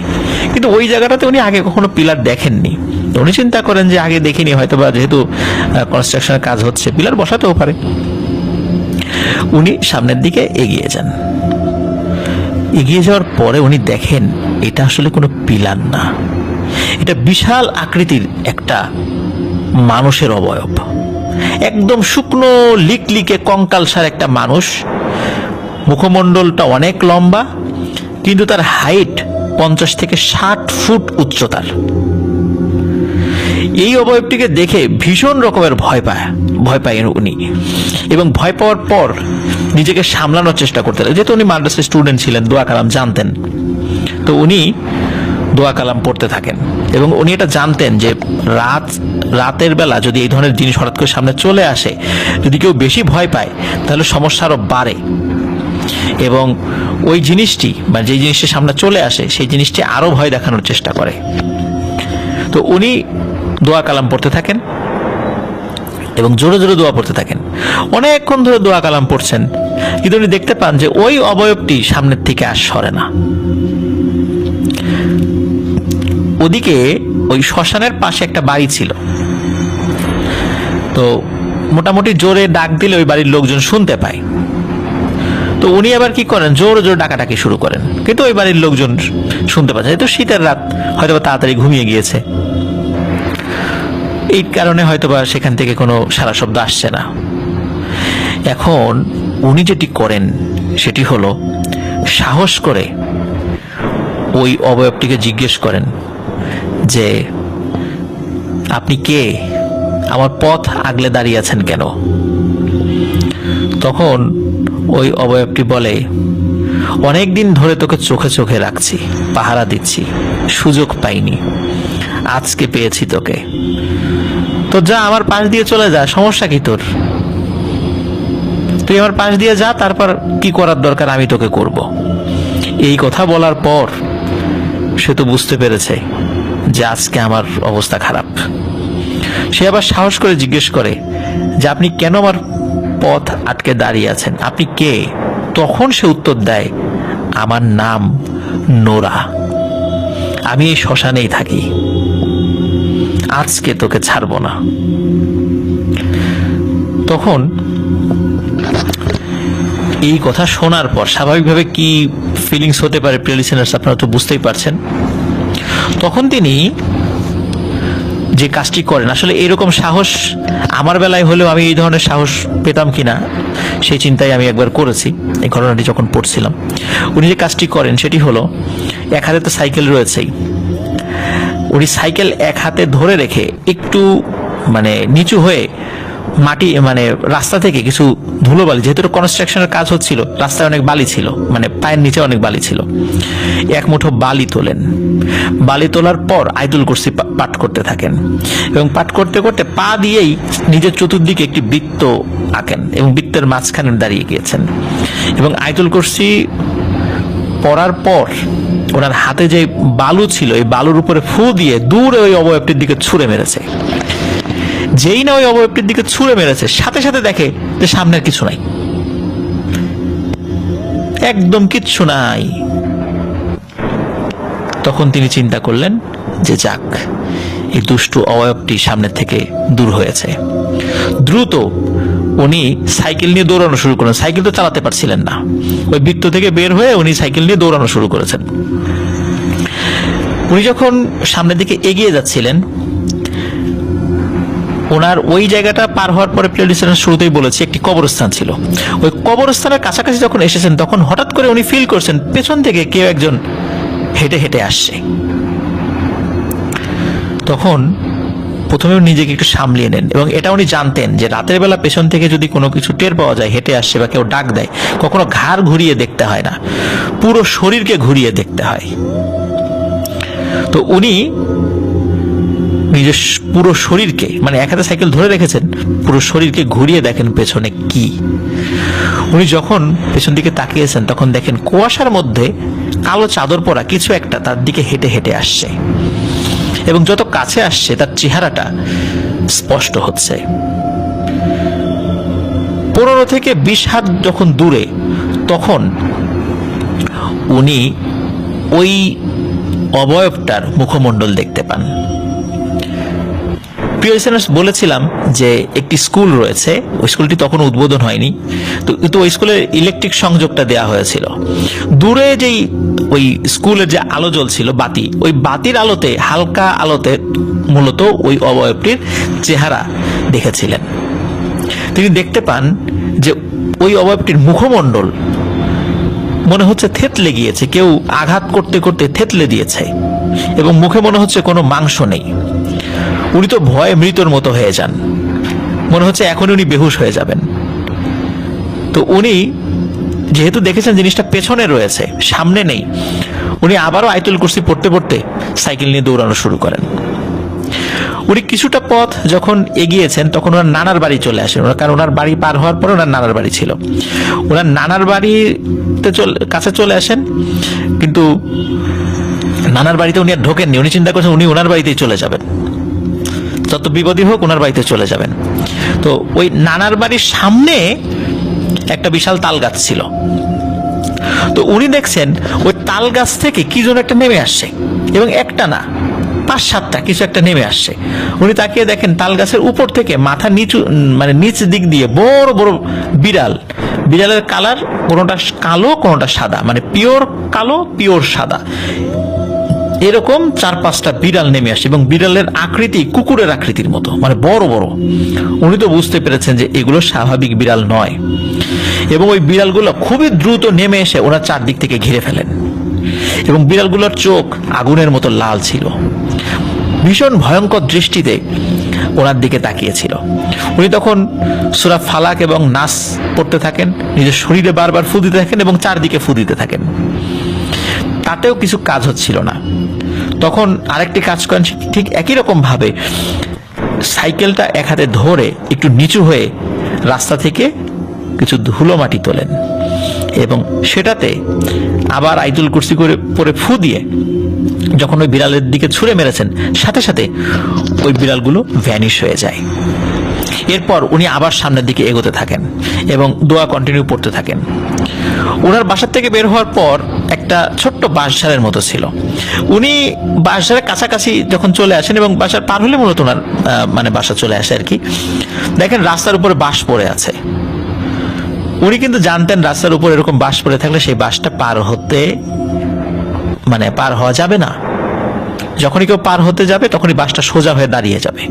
কিন্তু ওই জায়গাটাতে উনি আগে কখনো পিলার দেখেননি। উনি চিন্তা করেন যে আগে দেখিনি, হয়তো বা যেহেতু কনস্ট্রাকশনের কাজ হচ্ছে পিলার বসাতেও পারে। উনি সামনের দিকে এগিয়ে যান। এগিয়ে যাওয়ার পরে উনি দেখেন এটা আসলে কোনো পিলার না, এটা বিশাল আকৃতির একটা মানুষের অবয়ব, একদম শুকনো লিকলিকে কঙ্কালসার একটা মানুষ। মুখমণ্ডলটা অনেক লম্বা, কিন্তু তার হাইট 50 থেকে 60 ফুট উচ্চতার। এই অবয়বটিকে দেখে ভীষণ রকমের ভয় পায় উনি, এবং ভয় পাওয়ার পর নিজেকে সামলানোর চেষ্টা করতে লাগলেন। যেহেতু উনি মাদ্রাসার স্টুডেন্ট ছিলেন, দোয়া কালাম জানতেন, তো উনি দোয়া কালাম পড়তে থাকেন। এবং উনি এটা জানতেন যে রাতের বেলা যদি এই ধরনের জিনিস হঠাৎ করে সামনে চলে আসে, যদি কেউ বেশি ভয় পায়, তাহলে সমস্যা আরো বাড়ে। এবং ওই জিনিসটি বা যে জিনিসটি সামনে চলে আসে সেই জিনিসটি আরো ভয় দেখানোর চেষ্টা করে। তো উনি দোয়া কালাম পড়তে থাকেন এবং জোরে জোরে দোয়া পড়তে থাকেন। অনেকক্ষণ ধরে দোয়া কালাম পড়ছেন, কিন্তু উনি দেখতে পান যে ওই অবয়বটি সামনের থেকে আর সরে না। ওদিকে ওই শ্মশানের পাশে একটা বাড়ি ছিল, তো মোটামুটি জোরে ডাক দিলে ওই বাড়ির লোকজন শুনতে পায়। তো উনি আবার কি করেন, জোরে জোরে ডাকাডাকি শুরু করেন, কিন্তু ওই বাড়ির লোকজন শুনতে পাচ্ছে। যেহেতু শীতের রাত, হয়তো তাড়াতাড়ি ঘুমিয়ে গিয়েছে, এই কারণে হয়তোবা সেখান থেকে কোনো সারা শব্দ আসছে না। এখন উনি যেটি করেন সেটি হলো সাহস করে ওই অবয়বটিকে জিজ্ঞেস করেন যে আপনি কে, আমার পথ আগলে দাঁড়িয়ে আছেন কেন? তখন ওই অবয়বটি বলে, অনেক দিন ধরে তোকে চোখে চোখে রাখছি, পাহারা দিচ্ছি, সুযোগ পাইনি, আজকে পেয়েছি তোকে। তো যা, আমার পাশ দিয়ে চলে যা, সমস্যা কি তোর? তুই আমার পাশ দিয়ে যা, তারপর কি করার দরকার আমি তোকে করব। এই কথা বলার পর সে তো বুঝতে পেরেছে যে আজকে আমার অবস্থা খারাপ। সে আবার সাহস করে জিজ্ঞেস করে যে আপনি কেন আমার পথ আটকে দাঁড়িয়ে আছেন, আপনি কে? তখন সে উত্তর দেয়, আমার নাম নোরা, আমি এই শ্মশানেই থাকি, আজকে তোকে ছাড়বো না। তখন এই কথা শোনার পর স্বাভাবিকভাবে কি ফিলিংস হতে পারে প্রিয় লিসেনার্স, আপনারা তো বুঝতেই পারছেন। তখন তিনি যে কাজটি করেন, আসলে এরকম সাহস আমার বেলায় হলেও আমি এই ধরনের সাহস পেতাম কিনা সেই চিন্তাই আমি একবার করেছি এই ঘটনাটি যখন পড়ছিলাম। উনি যে কাজটি করেন সেটি হলো, এক হাতে তো সাইকেল রয়েছেই, উনি সাইকেল এক হাতে ধরে রেখে একটু নিচু হয়ে মাটি রাস্তা থেকে কিছু ধুলোবালি, যেহেতু কনস্ট্রাকশনের কাজ হচ্ছিল, রাস্তায় অনেক বালি ছিল, পায়ের নিচে অনেক বালি ছিল, এক মুঠো বালি তোলেন। বালি তোলার পর আয়াতুল কুরসি পাঠ করতে থাকেন এবং পাঠ করতে করতে পা দিয়েই নিজের চতুর্দিকে একটি বৃত্ত আঁকেন এবং বৃত্তের মাঝখানে দাঁড়িয়ে গিয়েছেন এবং আয়াতুল কুরসি পড়ার পর ওনার হাতে যে বালু ছিল এই বালুর উপরে ফু দিয়ে দূরে ওই অবয়বটির দিকে ছুঁড়ে মেরেছে। যেই না ওই অবয়বটির দিকে ছুঁড়ে মেরেছে, সাথে সাথে দেখে যে সামনের কিছু নাই, একদম কিচ্ছু নাই। তখন তিনি চিন্তা করলেন যে যাক, এই দুষ্টু অবয়বটি সামনের থেকে দূর হয়েছে। দ্রুত উনি সাইকেল নিয়ে দৌড়ানো শুরু করেন। সাইকেল তো চালাতে পারছিলেন না, ওই বৃত্ত থেকে বের হয়ে উনি সাইকেল নিয়ে দৌড়ানো শুরু করেছেন। উনি যখন সামনের দিকে এগিয়ে যাচ্ছিলেন, ওনার ওই জায়গাটা পার হওয়ার পরে, প্রিয় লিসেনার শুরুতেই বলেছি, একটি কবরস্থান ছিল। ওই কবরস্থানের কাছাকাছি যখন এসেছেন, তখন হঠাৎ করে উনি ফিল করছেন পেছন থেকে কেউ একজন হেঁটে হেঁটে আসছে। তখন প্রথমে নিজেকে একটু সামলিয়ে নেন এবং এটা উনি জানতেন যে রাতের বেলা পেছন থেকে যদি কোনো কিছু টের পাওয়া যায়, হেঁটে আসছে বা কেউ ডাক দেয়, কখনো ঘাড় ঘুরিয়ে দেখতে হয় না, পুরো শরীরকে ঘুরিয়ে দেখতে হয়। তো উনি নিজের পুরো শরীরকে, এক হাতে সাইকেল ধরে রেখেছেন, পুরো শরীরকে ঘুরিয়ে দেখেন পেছনে কি। উনি যখন পেছন দিকে তাকিয়েছেন, তখন দেখেন কুয়াশার মধ্যে কালো চাদর পরা কিছু একটা তার দিকে হেঁটে হেঁটে আসছে এবং যত কাছে আসছে তার চেহারাটা স্পষ্ট হচ্ছে। 15 থেকে 20 হাত যখন দূরে, তখন উনি ওই অবয়বটার মুখমণ্ডল দেখতে পান। প্রিয় লিসেনার্স, বলেছিলাম যে একটি স্কুল রয়েছে, ওই স্কুলটি তখন উদ্বোধন হয়নি, কিন্তু ওই স্কুলের ইলেকট্রিক সংযোগটা দেওয়া হয়েছিল। দূরে যেই ওই স্কুলের যে আলো জ্বলছিল, বাতি, ওই বাতির আলোতে, হালকা আলোতে মূলত ওই অবয়বটির চেহারা দেখেছিলেন। তিনি দেখতে পান যে ওই অবয়বটির মুখমণ্ডল মনে হচ্ছে থেতলে গিয়েছে, কেউ আঘাত করতে করতে থেতলে দিয়েছে এবং মুখে মনে হচ্ছে কোনো মাংস নেই। উনি তো ভয়ে মৃতর মতো হয়ে যান, মনে হচ্ছে এখন উনি বেহুশ হয়ে যাবেন। তো উনি যেহেতু দেখেছেন জিনিসটা পেছনে রয়েছে, সামনে নেই, উনি আবারও আয়াতুল কুরসি পড়তে পড়তে সাইকেল নিয়ে দৌড়ানো শুরু করেন। উনি কিছুটা পথ যখন এগিয়েছেন তখন ওনার নানার বাড়ি চলে আসেন, কারণ ওনার বাড়ি পার হওয়ার পরে ওনার নানার বাড়ি ছিল। ওনার নানার বাড়িতে কাছে চলে আসেন, কিন্তু নানার বাড়িতে উনি আর ঢোকেননি। উনি চিন্তা করছেন উনি ওনার বাড়িতেই চলে যাবেন, যত বিপদই হোক ওনার বাড়িতে চলে যাবেন। তো ওই নানার বাড়ির সামনে একটা বিশাল তাল গাছ ছিল। তো উনি দেখছেন ওই তাল গাছ থেকে কি যেন একটা নেমে আসছে, এবং একটা না 5-7টা কিছু একটা নেমে আসছে। উনি তাকিয়ে দেখেন তাল গাছের উপর থেকে মাথা নিচু, মানে নিচ দিক দিয়ে বড় বড় বিড়াল। বিড়ালের কালার কোনোটা কালো কোনোটা সাদা, মানে পিওর কালো পিওর সাদা, এরকম 4-5টা বিড়াল নেমে আসে, এবং বিড়ালের আকৃতি কুকুরের আকৃতির মতো, মানে বড় বড়। উনি তো বুঝতে পেরেছেন যে এগুলো স্বাভাবিক বিড়াল নয়, এবং ওই বিড়ালগুলো খুবই দ্রুত নেমে এসে ওনার চারদিক থেকে ঘিরে ফেলেন, এবং বিড়ালগুলোর চোখ আগুনের মতো লাল ছিল, ভীষণ ভয়ঙ্কর দৃষ্টিতে ওনার দিকে তাকিয়েছিল। উনি তখন সূরা ফালাক এবং নাস পড়তে থাকেন, নিজের শরীরে বারবার ফু দিতে থাকেন এবং চারদিকে ফু দিতে থাকেন। তাতেও কিছু কাজ হচ্ছিল না। তখন আরেকটি কাজ করেন, ঠিক একই রকম ভাবে সাইকেলটা এক হাতে ধরে একটু নিচু হয়ে রাস্তা থেকে কিছু ধুলো মাটি তোলেন, এবং সেটাতে আবার আয়াতুল কুরসি করে পরে ফু দিয়ে যখন ওই বিড়ালের দিকে ছুঁড়ে মেরেছেন, সাথে সাথে ওই বিড়ালগুলো ভ্যানিশ হয়ে যায়। এরপর উনি আবার সামনের দিকে এগোতে থাকেন এবং দোয়া কন্টিনিউ পড়তে থাকেন। ওনার বাসার থেকে বের হওয়ার পর একটা ছোট্ট বাঁশঝাড়ের মতো ছিল। উনি বাঁশঝাড়ের কাছাকাছি যখন চলে আসেন, এবং বাসার পার হলে মূলত ওনার মানে বাসা চলে আসে আর কি, দেখেন রাস্তার উপরে বাঁশ পড়ে আছে। উনি কিন্তু জানতেন রাস্তার উপর এরকম বাঁশ পড়ে থাকলে সেই বাঁশটা পার হওয়া যাবে না। যখনই কেউ পার হতে যাবে তখনই বাঁশটা সোজা হয়ে দাঁড়িয়ে যাবে।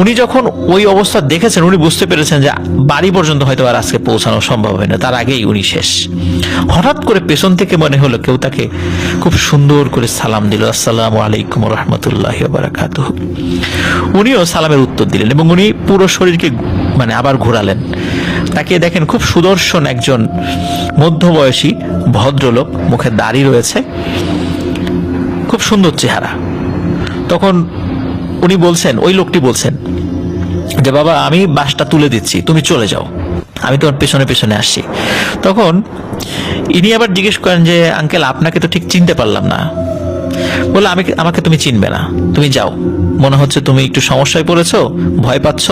উনি যখন ওই অবস্থা দেখেছেন, উনি বুঝতে পেরেছেন যে বাড়ি পর্যন্ত হয়তো আর আজকে পৌঁছানো সম্ভব হয় না, তার আগেই উনি শেষ। হঠাৎ করে পেছন থেকে মনে হলো কেউ তাকে খুব সুন্দর করে সালাম দিল, আসসালামু আলাইকুম রাহমাতুল্লাহি ওয়া বারাকাতুহু। উনিও সালামের উত্তর দিলেন, এবং উনি পুরো শরীরকে আবার ঘোরালেন। তাকিয়ে দেখেন খুব সুদর্শন একজন মধ্যবয়সী ভদ্রলোক, মুখে দাড়ি রয়েছে, খুব সুন্দর চেহারা। তখন উনি বলছেন, ওই লোকটি বলছেন যে বাবা আমি বাসটা তুলে দিচ্ছি, তুমি চলে যাও, আমি তোমার পেছনে পেছনে আসছি। তখন ইনি আবার জিজ্ঞেস করেন যে আঙ্কেল আপনাকে তো ঠিক চিনতে পারলাম না। বলে আমাকে তুমি চিনবে না, তুমি যাও, মনে হচ্ছে তুমি একটু সমস্যায় পড়েছো, ভয় পাচ্ছ।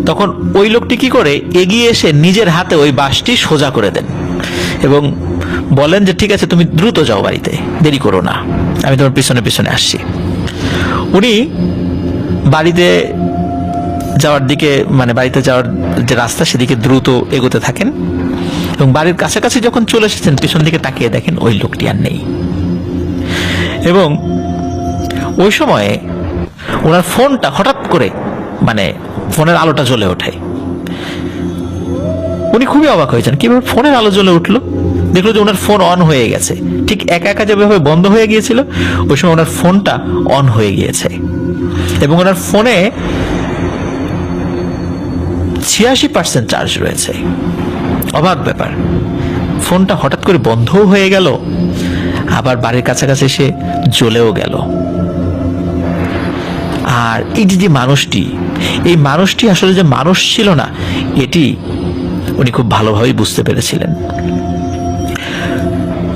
তখন ওই লোকটি কি করে এগিয়ে এসে নিজের হাতে ওই বাসটি সোজা করে দেন এবং বলেন যে ঠিক আছে তুমি দ্রুত যাও বাড়িতে, দেরি করো না, আমি তোমার পিছনে পিছনে আসছি। উনি বাড়িতে যাওয়ার দিকে বাড়িতে যাওয়ার যে রাস্তা সেদিকে দ্রুত এগোতে থাকেন, এবং বাড়ির কাছাকাছি যখন চলে এসেছেন পিছন দিকে তাকিয়ে দেখেন ওই লোকটি আর নেই। এবং ওই সময়ে ওনার ফোনটা হঠাৎ করে ফোনের আলোটা জ্বলে ওঠে। উনি খুবই অবাক হয়েছেন, কিভাবে ফোনের আলো জ্বলে উঠলো। দেখলো যে ওনার ফোন অন হয়ে গেছে, ঠিক একা একা যেভাবে বন্ধ হয়ে গিয়েছিল ওই সময় ওনার ফোনটা অন হয়ে গিয়েছে, এবং ওনার ফোনে 86% চার্জ রয়েছে। অবাক ব্যাপার, ফোনটা হঠাৎ করে বন্ধও হয়ে গেল, আবার বাড়ির কাছাকাছি এসে জ্বলেও গেল। আর এই যে এই মানুষটি আসলে যে মানুষ ছিল না, এটি উনি খুব ভালোভাবেই বুঝতে পেরেছিলেন।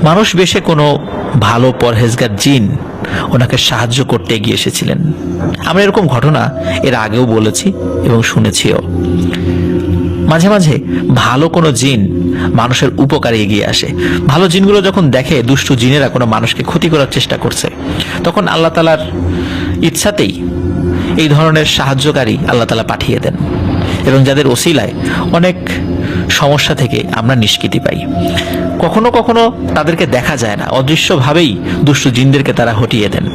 মানুষ বেশে কোনো ভালো পরহেজগার জিন ওনাকে সাহায্য করতে এগিয়ে এসেছিলেন। আমরা এরকম ঘটনা এর আগেও বলেছি এবং শুনেছিও। মাঝে মাঝে ভালো কোনো জিন মানুষের উপকারে এগিয়ে আসে। ভালো জিনগুলো যখন দেখে দুষ্টু জিনেরা কোনো মানুষকে ক্ষতি করার চেষ্টা করছে, তখন আল্লাহ তাআলার ইচ্ছাতেই এই ধরনের সাহায্যকারী আল্লাহ তাআলা পাঠিয়ে দেন, এবং যাদের ওসিলায় অনেক সমস্যা থেকে আমরা নিষ্কৃতি পাই। কখনো কখনো তাদেরকে দেখা যায় না, অদৃশ্যভাবেই দুষ্টু জিনদেরকে তারা হটিয়ে দেন।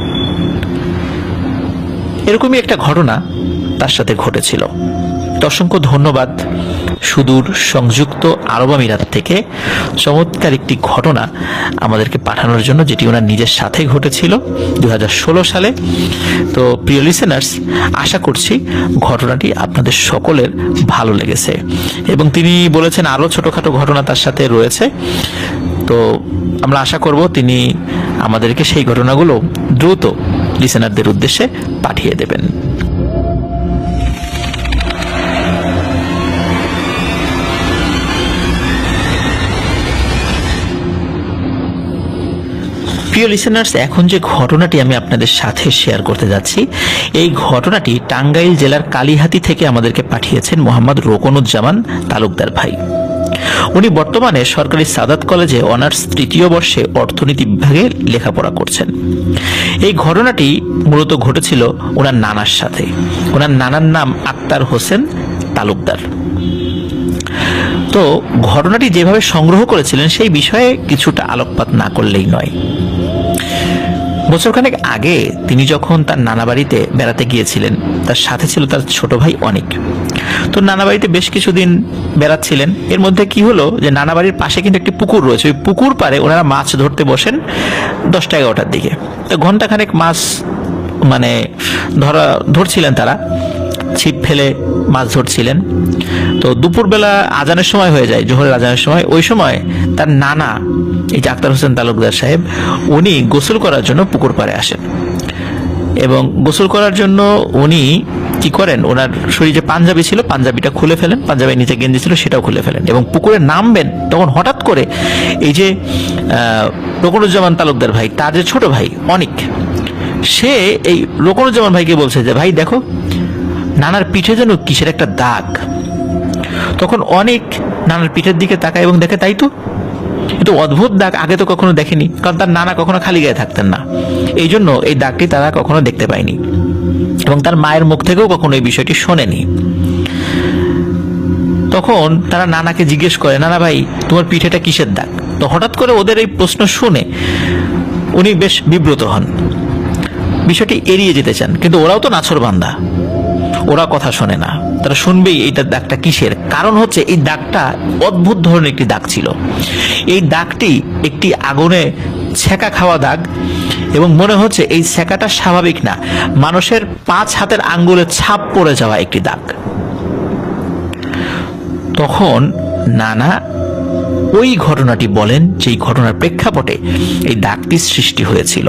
এরকমই একটা ঘটনা তার সাথে ঘটেছিল। অসংখ্য ধন্যবাদ সুদূর সংযুক্ত আরব আমিরাত থেকে চমৎকার একটি ঘটনা আমাদেরকে পাঠানোর জন্য, যেটি ওনার নিজের সাথে ঘটেছিল 2016 সালে। তো প্রিয় লিসেনার্স, আশা করছি ঘটনাটি আপনাদের সকলের ভালো লেগেছে, এবং তিনি বলেছেন আরো ছোটখাটো ঘটনা তার সাথে রয়েছে। তো আমরা আশা করব তিনি আমাদেরকে সেই ঘটনাগুলো দ্রুত লিসেনারদের উদ্দেশ্যে পাঠিয়ে দেবেন। প্রিয় লিসেনার্স, এখন যে ঘটনাটি আমি আপনাদের সাথে শেয়ার করতে যাচ্ছি, এই ঘটনাটি টাঙ্গাইল জেলার কালিহাতী থেকে আমাদেরকে পাঠিয়েছেন মোহাম্মদ রোকনুজ্জামান তালুকদার ভাই। উনি বর্তমানে সরকারি সাদাত কলেজে অনার্স তৃতীয় বর্ষে অর্থনীতি বিভাগে লেখাপড়া করছেন। এই ঘটনাটি মূলত ঘটেছিল ওনার নানার সাথে। ওনার নানার নাম আক্তার হোসেন তালুকদার। তো ঘটনাটি যেভাবে সংগ্রহ করেছিলেন সেই বিষয়ে কিছুটা আলোকপাত না করলেই নয়। বছরখানেক আগে তিনি যখন তার নানা বাড়িতে বেড়াতে গিয়েছিলেন, তার সাথে ছিল তার ছোট ভাই অনিক। তো নানা বাড়িতে বেশ কিছুদিন বেড়াচ্ছিলেন। এর মধ্যে কি হলো যে নানা বাড়ির পাশে কিন্তু একটি পুকুর রয়েছে, ওই পুকুর পাড়ে ওনারা মাছ ধরতে বসেন 10টা-11টার দিকে। তো ঘন্টাখানেক মাছ ধরছিলেন তারা, ছিপ ফেলে মাছ ধরছিলেন। তো দুপুরবেলা আজানের সময় হয়ে যায়, জোহরের আজানের সময়। ওই সময় তার নানা, এই যে আক্তার হোসেন তালুকদার সাহেব, উনি গোসল করার জন্য পুকুর পাড়ে আসেন। এবং গোসল করার জন্য উনি কি করেন, ওনার শরীরে পাঞ্জাবি ছিল, পাঞ্জাবিটা খুলে ফেলেন, পাঞ্জাবির নিচে গেঞ্জি ছিল সেটাও খুলে ফেলেন এবং পুকুরে নামবেন। তখন হঠাৎ করে এই যে রোকনুজ্জামান তালুকদার ভাই, তার যে ছোট ভাই অনিক, সে এই রোকনুজ্জামান ভাইকে বলছে যে ভাই দেখো, নানার পিঠে যেন কিসের একটা দাগ। তখন অনেক নানার পিঠের দিকে তাকায় এবং দেখে তাই তো, কিন্তু অদ্ভুত দাগ, আগে তো কখনো দেখেনি, কারণ তার নানা কখনো খালি গায়ে থাকতেন না। এই জন্য এই দাগটি তারা কখনো দেখতে পায়নি এবং তার মায়ের মুখ থেকেও কখনো এই বিষয়টি শোনেনি। তখন তারা নানাকে জিজ্ঞেস করে, নানা ভাই তোমার পিঠেটা কিসের দাগ? তো হঠাৎ করে ওদের এই প্রশ্ন শুনে উনি বেশ বিব্রত হন, বিষয়টি এড়িয়ে যেতে চান। কিন্তু ওরাও তো নাছোড়বান্দা, ওরা কথা শোনে না, তারা শুনবেই এইটা দাগটা কিসের। কারণ হচ্ছে এই দাগটা অদ্ভুত ধরনের একটি দাগ ছিল। এই দাগটি একটি আগুনে ছেঁকা খাওয়া দাগ এবং মনে হচ্ছে এই ছেঁকাটা স্বাভাবিক না, মানুষের 5 হাতের আঙ্গুলের ছাপ পড়ে যাওয়া একটি দাগ। তখন নানা ওই ঘটনাটি বলেন, যেই ঘটনার প্রেক্ষাপটে এই দাগটির সৃষ্টি হয়েছিল।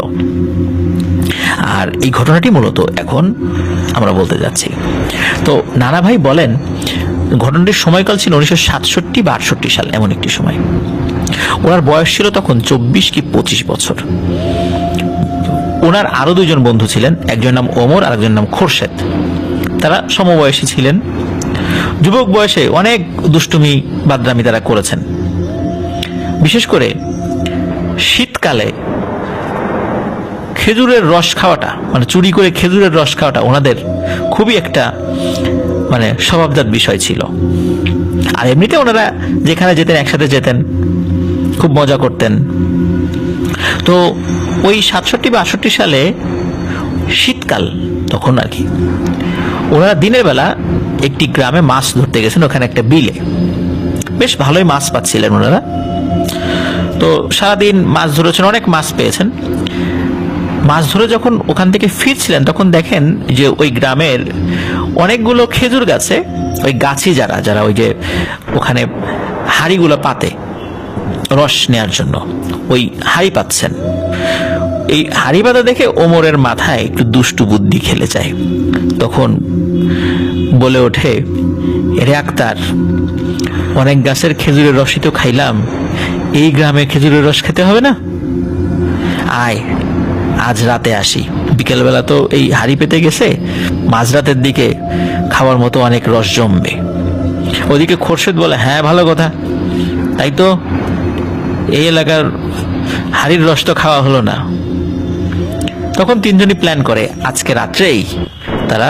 আর এই ঘটনাটি মূলত এখন আমরা বলতে যাচ্ছি। তো নানা ভাই বলেন, ঘটনাটির সময়কাল ছিল 1967 বা 68 সাল, এমন একটি সময়। ওনার বয়স ছিল তখন 24 কি 25 বছর। ওনার আরো 2জন বন্ধু ছিলেন, একজন নাম ওমর আর একজন নাম খোরশেদ। তারা সমবয়সী ছিলেন। যুবক বয়সে অনেক দুষ্টুমি বাদরামি তারা করেছেন। বিশেষ করে শীতকালে খেজুরের রস খাওয়াটা, চুরি করে খেজুরের রস খাওয়াটা ওনাদের খুবই একটা স্বভাবজাত বিষয় ছিল। আর এমনিতে ওনারা যেখানে যেতেন একসাথে যেতেন, খুব মজা করতেন। তো ওই 67 বা 68 সালে শীতকাল তখন আর কি, ওনারা দিনের বেলা একটি গ্রামে মাছ ধরতে গেছেন, ওখানে একটা বিলে বেশ ভালোই মাছ পাচ্ছিলেন ওনারা। তো সারাদিন মাছ ধরেছেন, অনেক মাছ পেয়েছেন। মাছ ধরে যখন ওখান থেকে ফিরছিলেন তখন দেখেন যে ওই গ্রামের অনেকগুলো খেজুর গাছে, ওই গাছি যারা ওই যে ওখানে হাড়িগুলো পাতে রস নেয়ার জন্য ওই হাড়ি পাচ্ছেন। এই হাড়ি পাতা দেখে ওমরের মাথায় একটু দুষ্টু বুদ্ধি খেলে যায়। তখন বলে ওঠে, এরে আক্তার, অনেক গাছের খেজুরের রসই তো খাইলাম, এই গ্রামে খেজুরের রস খেতে হবে না? আয় আজ রাতে আসি, বিকেলবেলা তো এই হাড়ি পেতে গেছে, মাঝরাতের দিকে খাওয়ার মতো অনেক রস জমবে। ওদিকে খোরশেদ বলে, হ্যাঁ ভালো কথা, তাই তো, এই এলাকার হাড়ির রস তো খাওয়া হলো না। তখন 3জনই প্ল্যান করে আজকে রাত্রেই তারা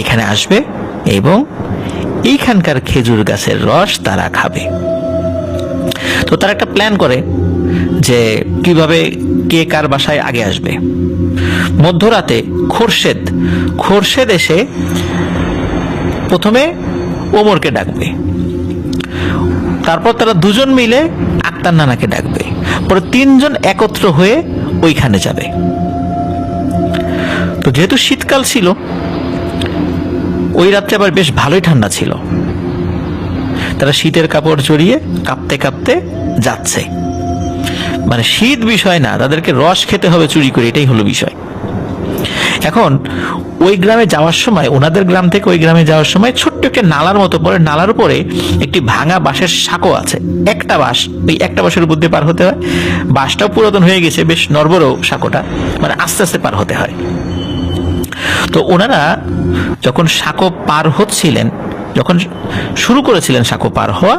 এখানে আসবে এবং এইখানকার খেজুর গাছের রস তারা খাবে। তো তারা একটা প্ল্যান করে যে কিভাবে কে কার বাসায় আগে আসবে। মধ্যরাতে খোরশেদ এসে প্রথমে ওমরকে ডাকবে, তারপর তারা 2জন মিলে আক্তার নানাকে ডাকবে, পরে 3জন একত্র হয়ে ওইখানে যাবে। তো যেহেতু শীতকাল ছিল, ওই রাত্রে আবার বেশ ভালোই ঠান্ডা ছিল। তারা শীতের কাপড় জড়িয়ে কাঁপতে কাঁপতে যাচ্ছে। শীত বিষয় না, তাদেরকে রস খেতে হবে চুরি করে, এটাই হলো বিষয়। এখন ওই গ্রামে যাওয়ার সময়, ওনাদের গ্রাম থেকে ওই গ্রামে যাওয়ার সময় ছোট্ট একটা নালার মতো পড়ে, নালার উপরে একটি ভাঙা বাঁশের সাঁকো আছে, একটা বাঁশ, ওই একটা বাঁশের উপর দিয়ে পার হতে হয়। বাঁশটাও পুরাতন হয়ে গেছে, বেশ নড়বড় সাঁকোটা, মানে আস্তে আস্তে পার হতে হয়। তো ওনারা যখন সাঁকো পার হচ্ছিলেন, যখন শুরু করেছিলেন সাঁকো পার হওয়া,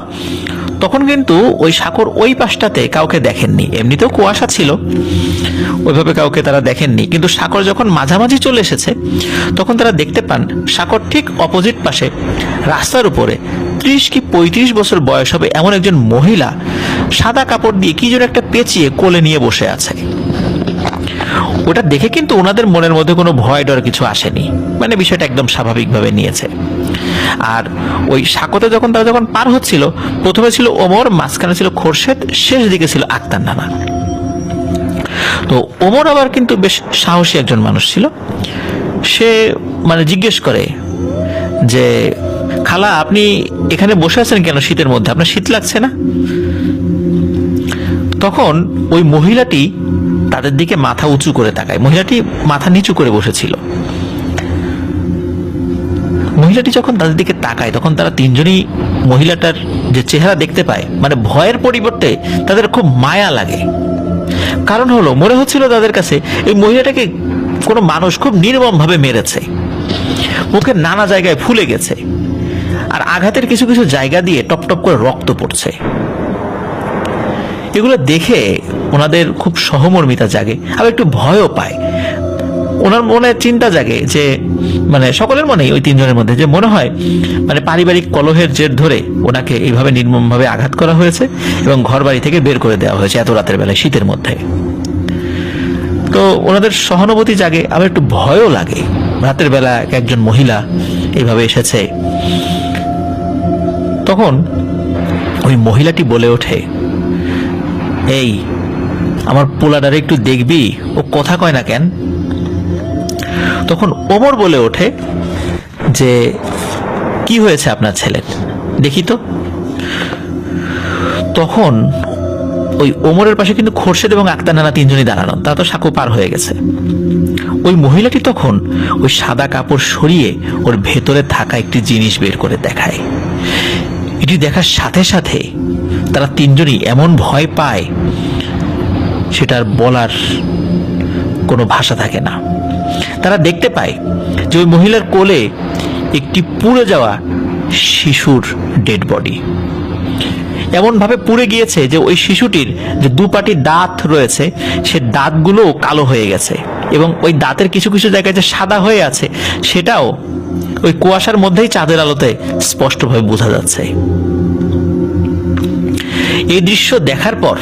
তখন কিন্তু ওই সাঁকোর ওই পাশটাতে কাউকে দেখেননি। এমনিতেও কুয়াশা ছিল, ওইভাবে কাউকে তারা দেখেননি। কিন্তু সাঁকোর যখন মাঝামাঝি চলে এসেছে, তখন তারা দেখতে পান সাঁকোর ঠিক অপোজিট পাশে রাস্তার উপরে 30 কি 35 বছর বয়স হবে এমন একজন মহিলা সাদা কাপড় দিয়ে কি যেন একটা পেঁচিয়ে কোলে নিয়ে বসে আছে। ওটা দেখে কিন্তু ওনাদের মনের মধ্যে কোনো ভয় ডর কিছু আসেনি, মানে বিষয়টা একদম স্বাভাবিকভাবে নিয়েছে। আর ওই সাঁকোতে যখন তারা যখন পার হচ্ছিল, প্রথমে ছিল ওমর, মাঝখানে ছিল খোরশেদ, শেষ দিকে ছিল আক্তার নানা। তো ওমর আবার কিন্তু বেশ সাহসী একজন মানুষ ছিল। সে মানে জিজ্ঞেস করে যে, খালা আপনি এখানে বসে আছেন কেন শীতের মধ্যে, আপনার শীত লাগছে না? তখন ওই মহিলাটি তাদের দিকে মাথা উঁচু করে তাকায়। মহিলাটি মাথা নিচু করে বসেছিল। মহিলাটি যখন তাদের দিকে তাকায়, তখন তারা তিনজনই মহিলাটার যে চেহারা দেখতে পায়, মানে ভয়ের পরিবর্তে তাদের খুব মায়া লাগে। কারণ হলো, মনে হচ্ছিল তাদের কাছে এই মহিলাটাকে কোনো মানুষ খুব নির্মম ভাবে মেরেছে। মুখের নানা জায়গায় ফুলে গেছে, আর আঘাতের কিছু কিছু জায়গা দিয়ে টপ টপ করে রক্ত পড়ছে। এগুলো দেখে ওনাদের খুব সহমর্মিতা জাগে, আবার একটু ভয়ও পায়। ওনার মনে চিন্তা জাগে যে, মানে সকলের মনেই ওই তিনজনের মধ্যে, যে মনে হয় মানে পারিবারিক কলহের জের ধরে ওনাকে এইভাবে নির্মমভাবে আঘাত করা হয়েছে এবং ঘর বাড়ি থেকে বের করে দেওয়া হয়েছে এত রাতের বেলায় শীতের মধ্যে। তো ওনাদের সহানুভূতি জাগে, আবার একটু ভয়ও লাগে। রাতের বেলা একজন মহিলা এইভাবে এসেছে। তখন ওই মহিলাটি বলে ওঠে, এই আমার পোলাডারে একটু দেখবি, ও কথা কয় না কেন? তখন ওমর বলে ওঠে যে, কি হয়েছে আপনার ছেলের, দেখি তো। তখন ওই ওমরের পাশে কিন্তু খোরশেদ এবং আক্তার নানা তিনজনই দাঁড়ানো, তারা তো সাঁকো পার হয়ে গেছে। ওই মহিলাটি তখন ওই সাদা কাপড় সরিয়ে ওর ভেতরে থাকা একটি জিনিস বের করে দেখায়। এটি দেখার সাথে সাথে তারা তিনজনই এমন ভয় পায়, সেটার বলার কোনো ভাষা থাকে না। তারা দেখতে পায় যে ওই মহিলার কোলে একটি পুড়ে যাওয়া শিশুর ডেড বডি। এমন ভাবে পুড়ে গিয়েছে যে ওই শিশুটির যে দুপাটি দাঁত রয়েছে, সে দাঁতগুলো কালো হয়ে গেছে, এবং ওই দাঁতের কিছু কিছু জায়গায় যে সাদা হয়ে আছে, সেটাও ওই কুয়াশার মধ্যেই চাঁদের আলোতে স্পষ্টভাবে বোঝা যাচ্ছে। এই দৃশ্য দেখার পর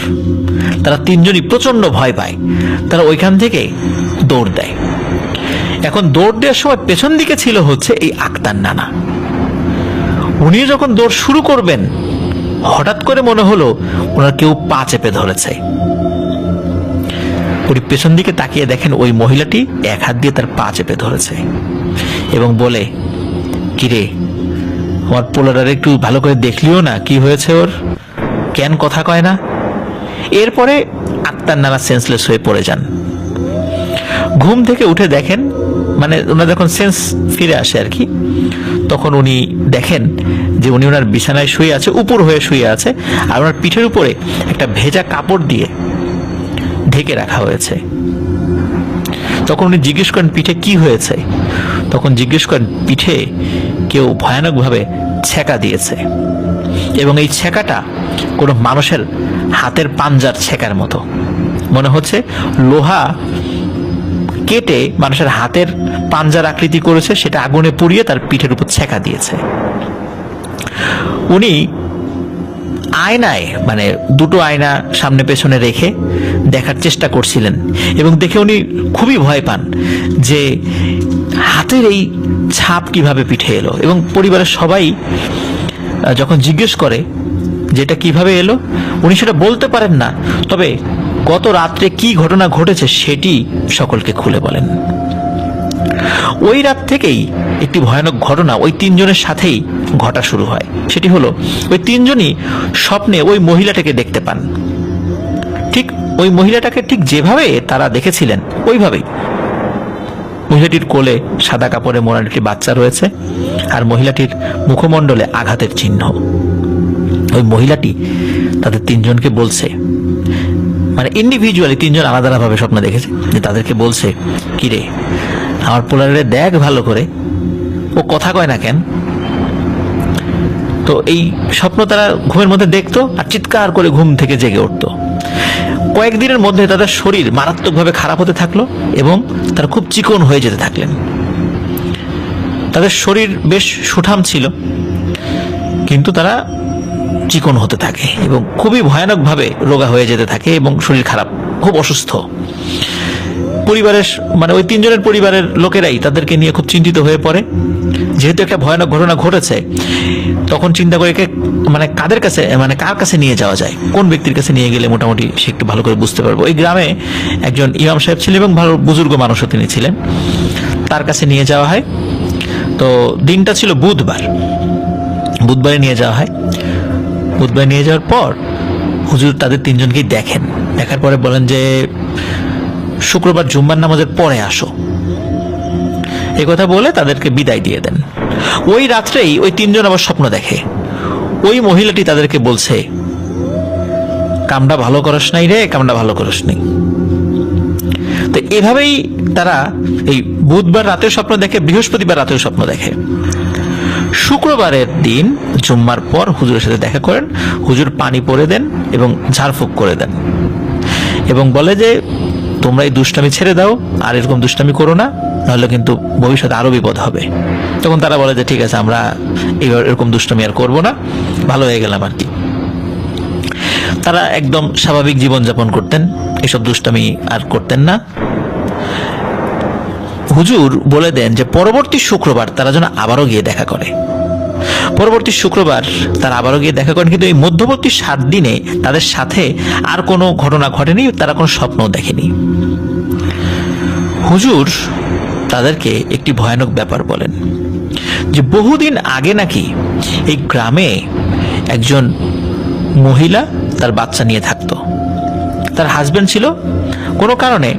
তারা তিনজনই প্রচন্ড ভয় পায়। তারা ওইখান থেকে দৌড় দেয়। এখন দৌড় দেওয়ার সময় পেছন দিকে ছিল হচ্ছে এই আক্তার নানা। উনি যখন দৌড় শুরু করবেন, হঠাৎ করে মনে হলো ওনার কেউ পা চেপে ধরেছে। উনি পেছন দিকে তাকিয়ে দেখেন ওই মহিলাটি এক হাত দিয়ে তার পা চেপে ধরেছে এবং বলে, কিরে, আমার পোলাডারে একটু ভালো করে দেখলিও না, কি হয়েছে ওর, কেন কথা কয় না? এরপরে আক্তার নানা সেন্সলেস হয়ে পড়ে যান। ঘুম থেকে উঠে দেখেন, মানে ওনার যখন সেন্স ফিরে আসে আর কি, তখন উনি দেখেন যে উনি ওনার বিছানায় শুয়ে আছে, উপর হয়ে শুয়ে আছে, আর ওনার পিঠের উপরে একটা ভেজা কাপড় দিয়ে ঢেকে রাখা হয়েছে। তখন উনি জিজ্ঞেস করেন, পিঠে কি হয়েছে? তখন জিজ্ঞেস করেন, পিঠে কেউ ভয়ানকভাবে ছেঁকা দিয়েছে, এবং এই ছেঁকাটা কোনো মানুষের হাতের পাঞ্জার ছেঁকার মতো। মনে হচ্ছে লোহা কেটে মানুষের হাতের পাঞ্জার আকৃতি করেছে, সেটা আগুনে পুড়িয়ে তার পিঠের উপর ছেঁকা দিয়েছে। উনি আয়নায়, মানে দুটো আয়না সামনে পেছনে রেখে দেখার চেষ্টা করছিলেন, এবং দেখে উনি খুবই ভয় পান যে হাতের এই ছাপ কিভাবে পিঠে এলো। এবং পরিবারের সবাই যখন জিজ্ঞেস করে যে এটা কিভাবে এলো, উনি সেটা বলতে পারেন না, তবে গত রাত্রে কি ঘটনা ঘটেছে সেটি সকলকে খুলে বলেন। ওই রাত থেকেই একটি ভয়ানক ঘটনা ওই তিনজনের সাথেই ঘটা শুরু হয়। সেটি হলো, ওই তিনজনই স্বপ্নে ওই মহিলাটাকে দেখতে পান। ঠিক ওই মহিলাটাকে ঠিক যেভাবে তারা দেখেছিলেন ওইভাবেই, মহিলাটির কোলে সাদা কাপড়ে মোড়ানো একটি বাচ্চা রয়েছে, আর মহিলাটির মুখমণ্ডলে আঘাতের চিহ্ন। ওই মহিলাটি তাদের তিনজনকে বলছে, মানে ইন্ডিভিজুয়ালি তিনজন আলাদা আলাদাভাবে স্বপ্ন দেখেছে, যে তাদেরকে বলছে, কিরে আমার পোলারে দেখ ভালো করে, ও কথা কয় না কেন। তো এই স্বপ্ন তারা ঘুমের মধ্যে দেখতো আর চিৎকার করে ঘুম থেকে জেগে উঠতো। কয়েকদিনের মধ্যে তাদের শরীর মারাত্মকভাবে খারাপ হতে থাকলো এবং তারা খুব চিকন হয়ে যেতে থাকলেন। তাদের শরীর বেশ সুঠাম ছিল, কিন্তু তারা চিকন হতে থাকে এবং খুবই ভয়ানকভাবে রোগা হয়ে যেতে থাকে এবং শরীর খারাপ, খুব অসুস্থ। পরিবারের মানে ওই তিনজনের পরিবারের লোকেরাই তাদেরকে নিয়ে খুব চিন্তিত হয়ে পড়ে। যেহেতু একটা ভয়ানক ঘটনা ঘটেছে, তখন চিন্তা করে মানে কাদের কাছে, মানে কার কাছে নিয়ে যাওয়া যায়, কোন ব্যক্তির কাছে নিয়ে গেলে মোটামুটি সে একটু ভালো করে বুঝতে পারবো। ওই গ্রামে একজন ইমাম সাহেব ছিলেন এবং ভালো বুজুর্গ মানুষও তিনি ছিলেন, তার কাছে নিয়ে যাওয়া হয়। তো দিনটা ছিল বুধবারে নিয়ে যাওয়া হয়। বুধবারে নিয়ে যাওয়ার পর হুজুর তাদের তিনজনকেই দেখেন, দেখার পরে বলেন যে শুক্রবার জুম্মার নামাজের পরে আসো, এই কথা বলে তাদেরকে বিদায় দিয়ে দেন। ওই রাত্রেই ওই তিনজন আবার স্বপ্ন দেখে। ওই মহিলাটি তাদেরকে বলছে, কামটা ভালো করস নাই রে, কামটা ভালো করস নাই। তো এভাবেই তারা এই বুধবার রাতেও স্বপ্ন দেখে, বৃহস্পতিবার রাতেও স্বপ্ন দেখে। শুক্রবারের দিন জুম্মার পর হুজুরের সাথে দেখা করেন, হুজুর পানি পরে দেন এবং ঝাড়ফুঁক করে দেন এবং বলে যে তোমরা এই দুষ্টামি ছেড়ে দাও, আর এরকম দুষ্টামি করো না, নাহলে কিন্তু ভবিষ্যতে আরো বিপদ হবে। তখন তারা বলে যে ঠিক আছে, আমরা এরকম দুষ্টামি আর করবো না, ভালো হয়ে গেলাম আর কি। তারা একদম স্বাভাবিক জীবনযাপন করতেন, এসব দুষ্টামি আর করতেন না। হুজুর বলে দেন যে পরবর্তী শুক্রবার তারা যেন আবারও গিয়ে দেখা করে। পরবর্তী শুক্রবার তারা আবারও গিয়ে দেখা করেন, কিন্তু এই মধ্যবর্তী 7 দিনে তাদের সাথে আর কোনো ঘটনা ঘটেনি, তারা কোনো স্বপ্নও দেখেনি। হুজুর তাদেরকে একটি ভয়ানক ব্যাপার বলেন যে বহুদিন আগে নাকি এই গ্রামে একজন মহিলা তার বাচ্চা নিয়ে থাকতো। তার হাজবেন্ড ছিল, কোনো কারণে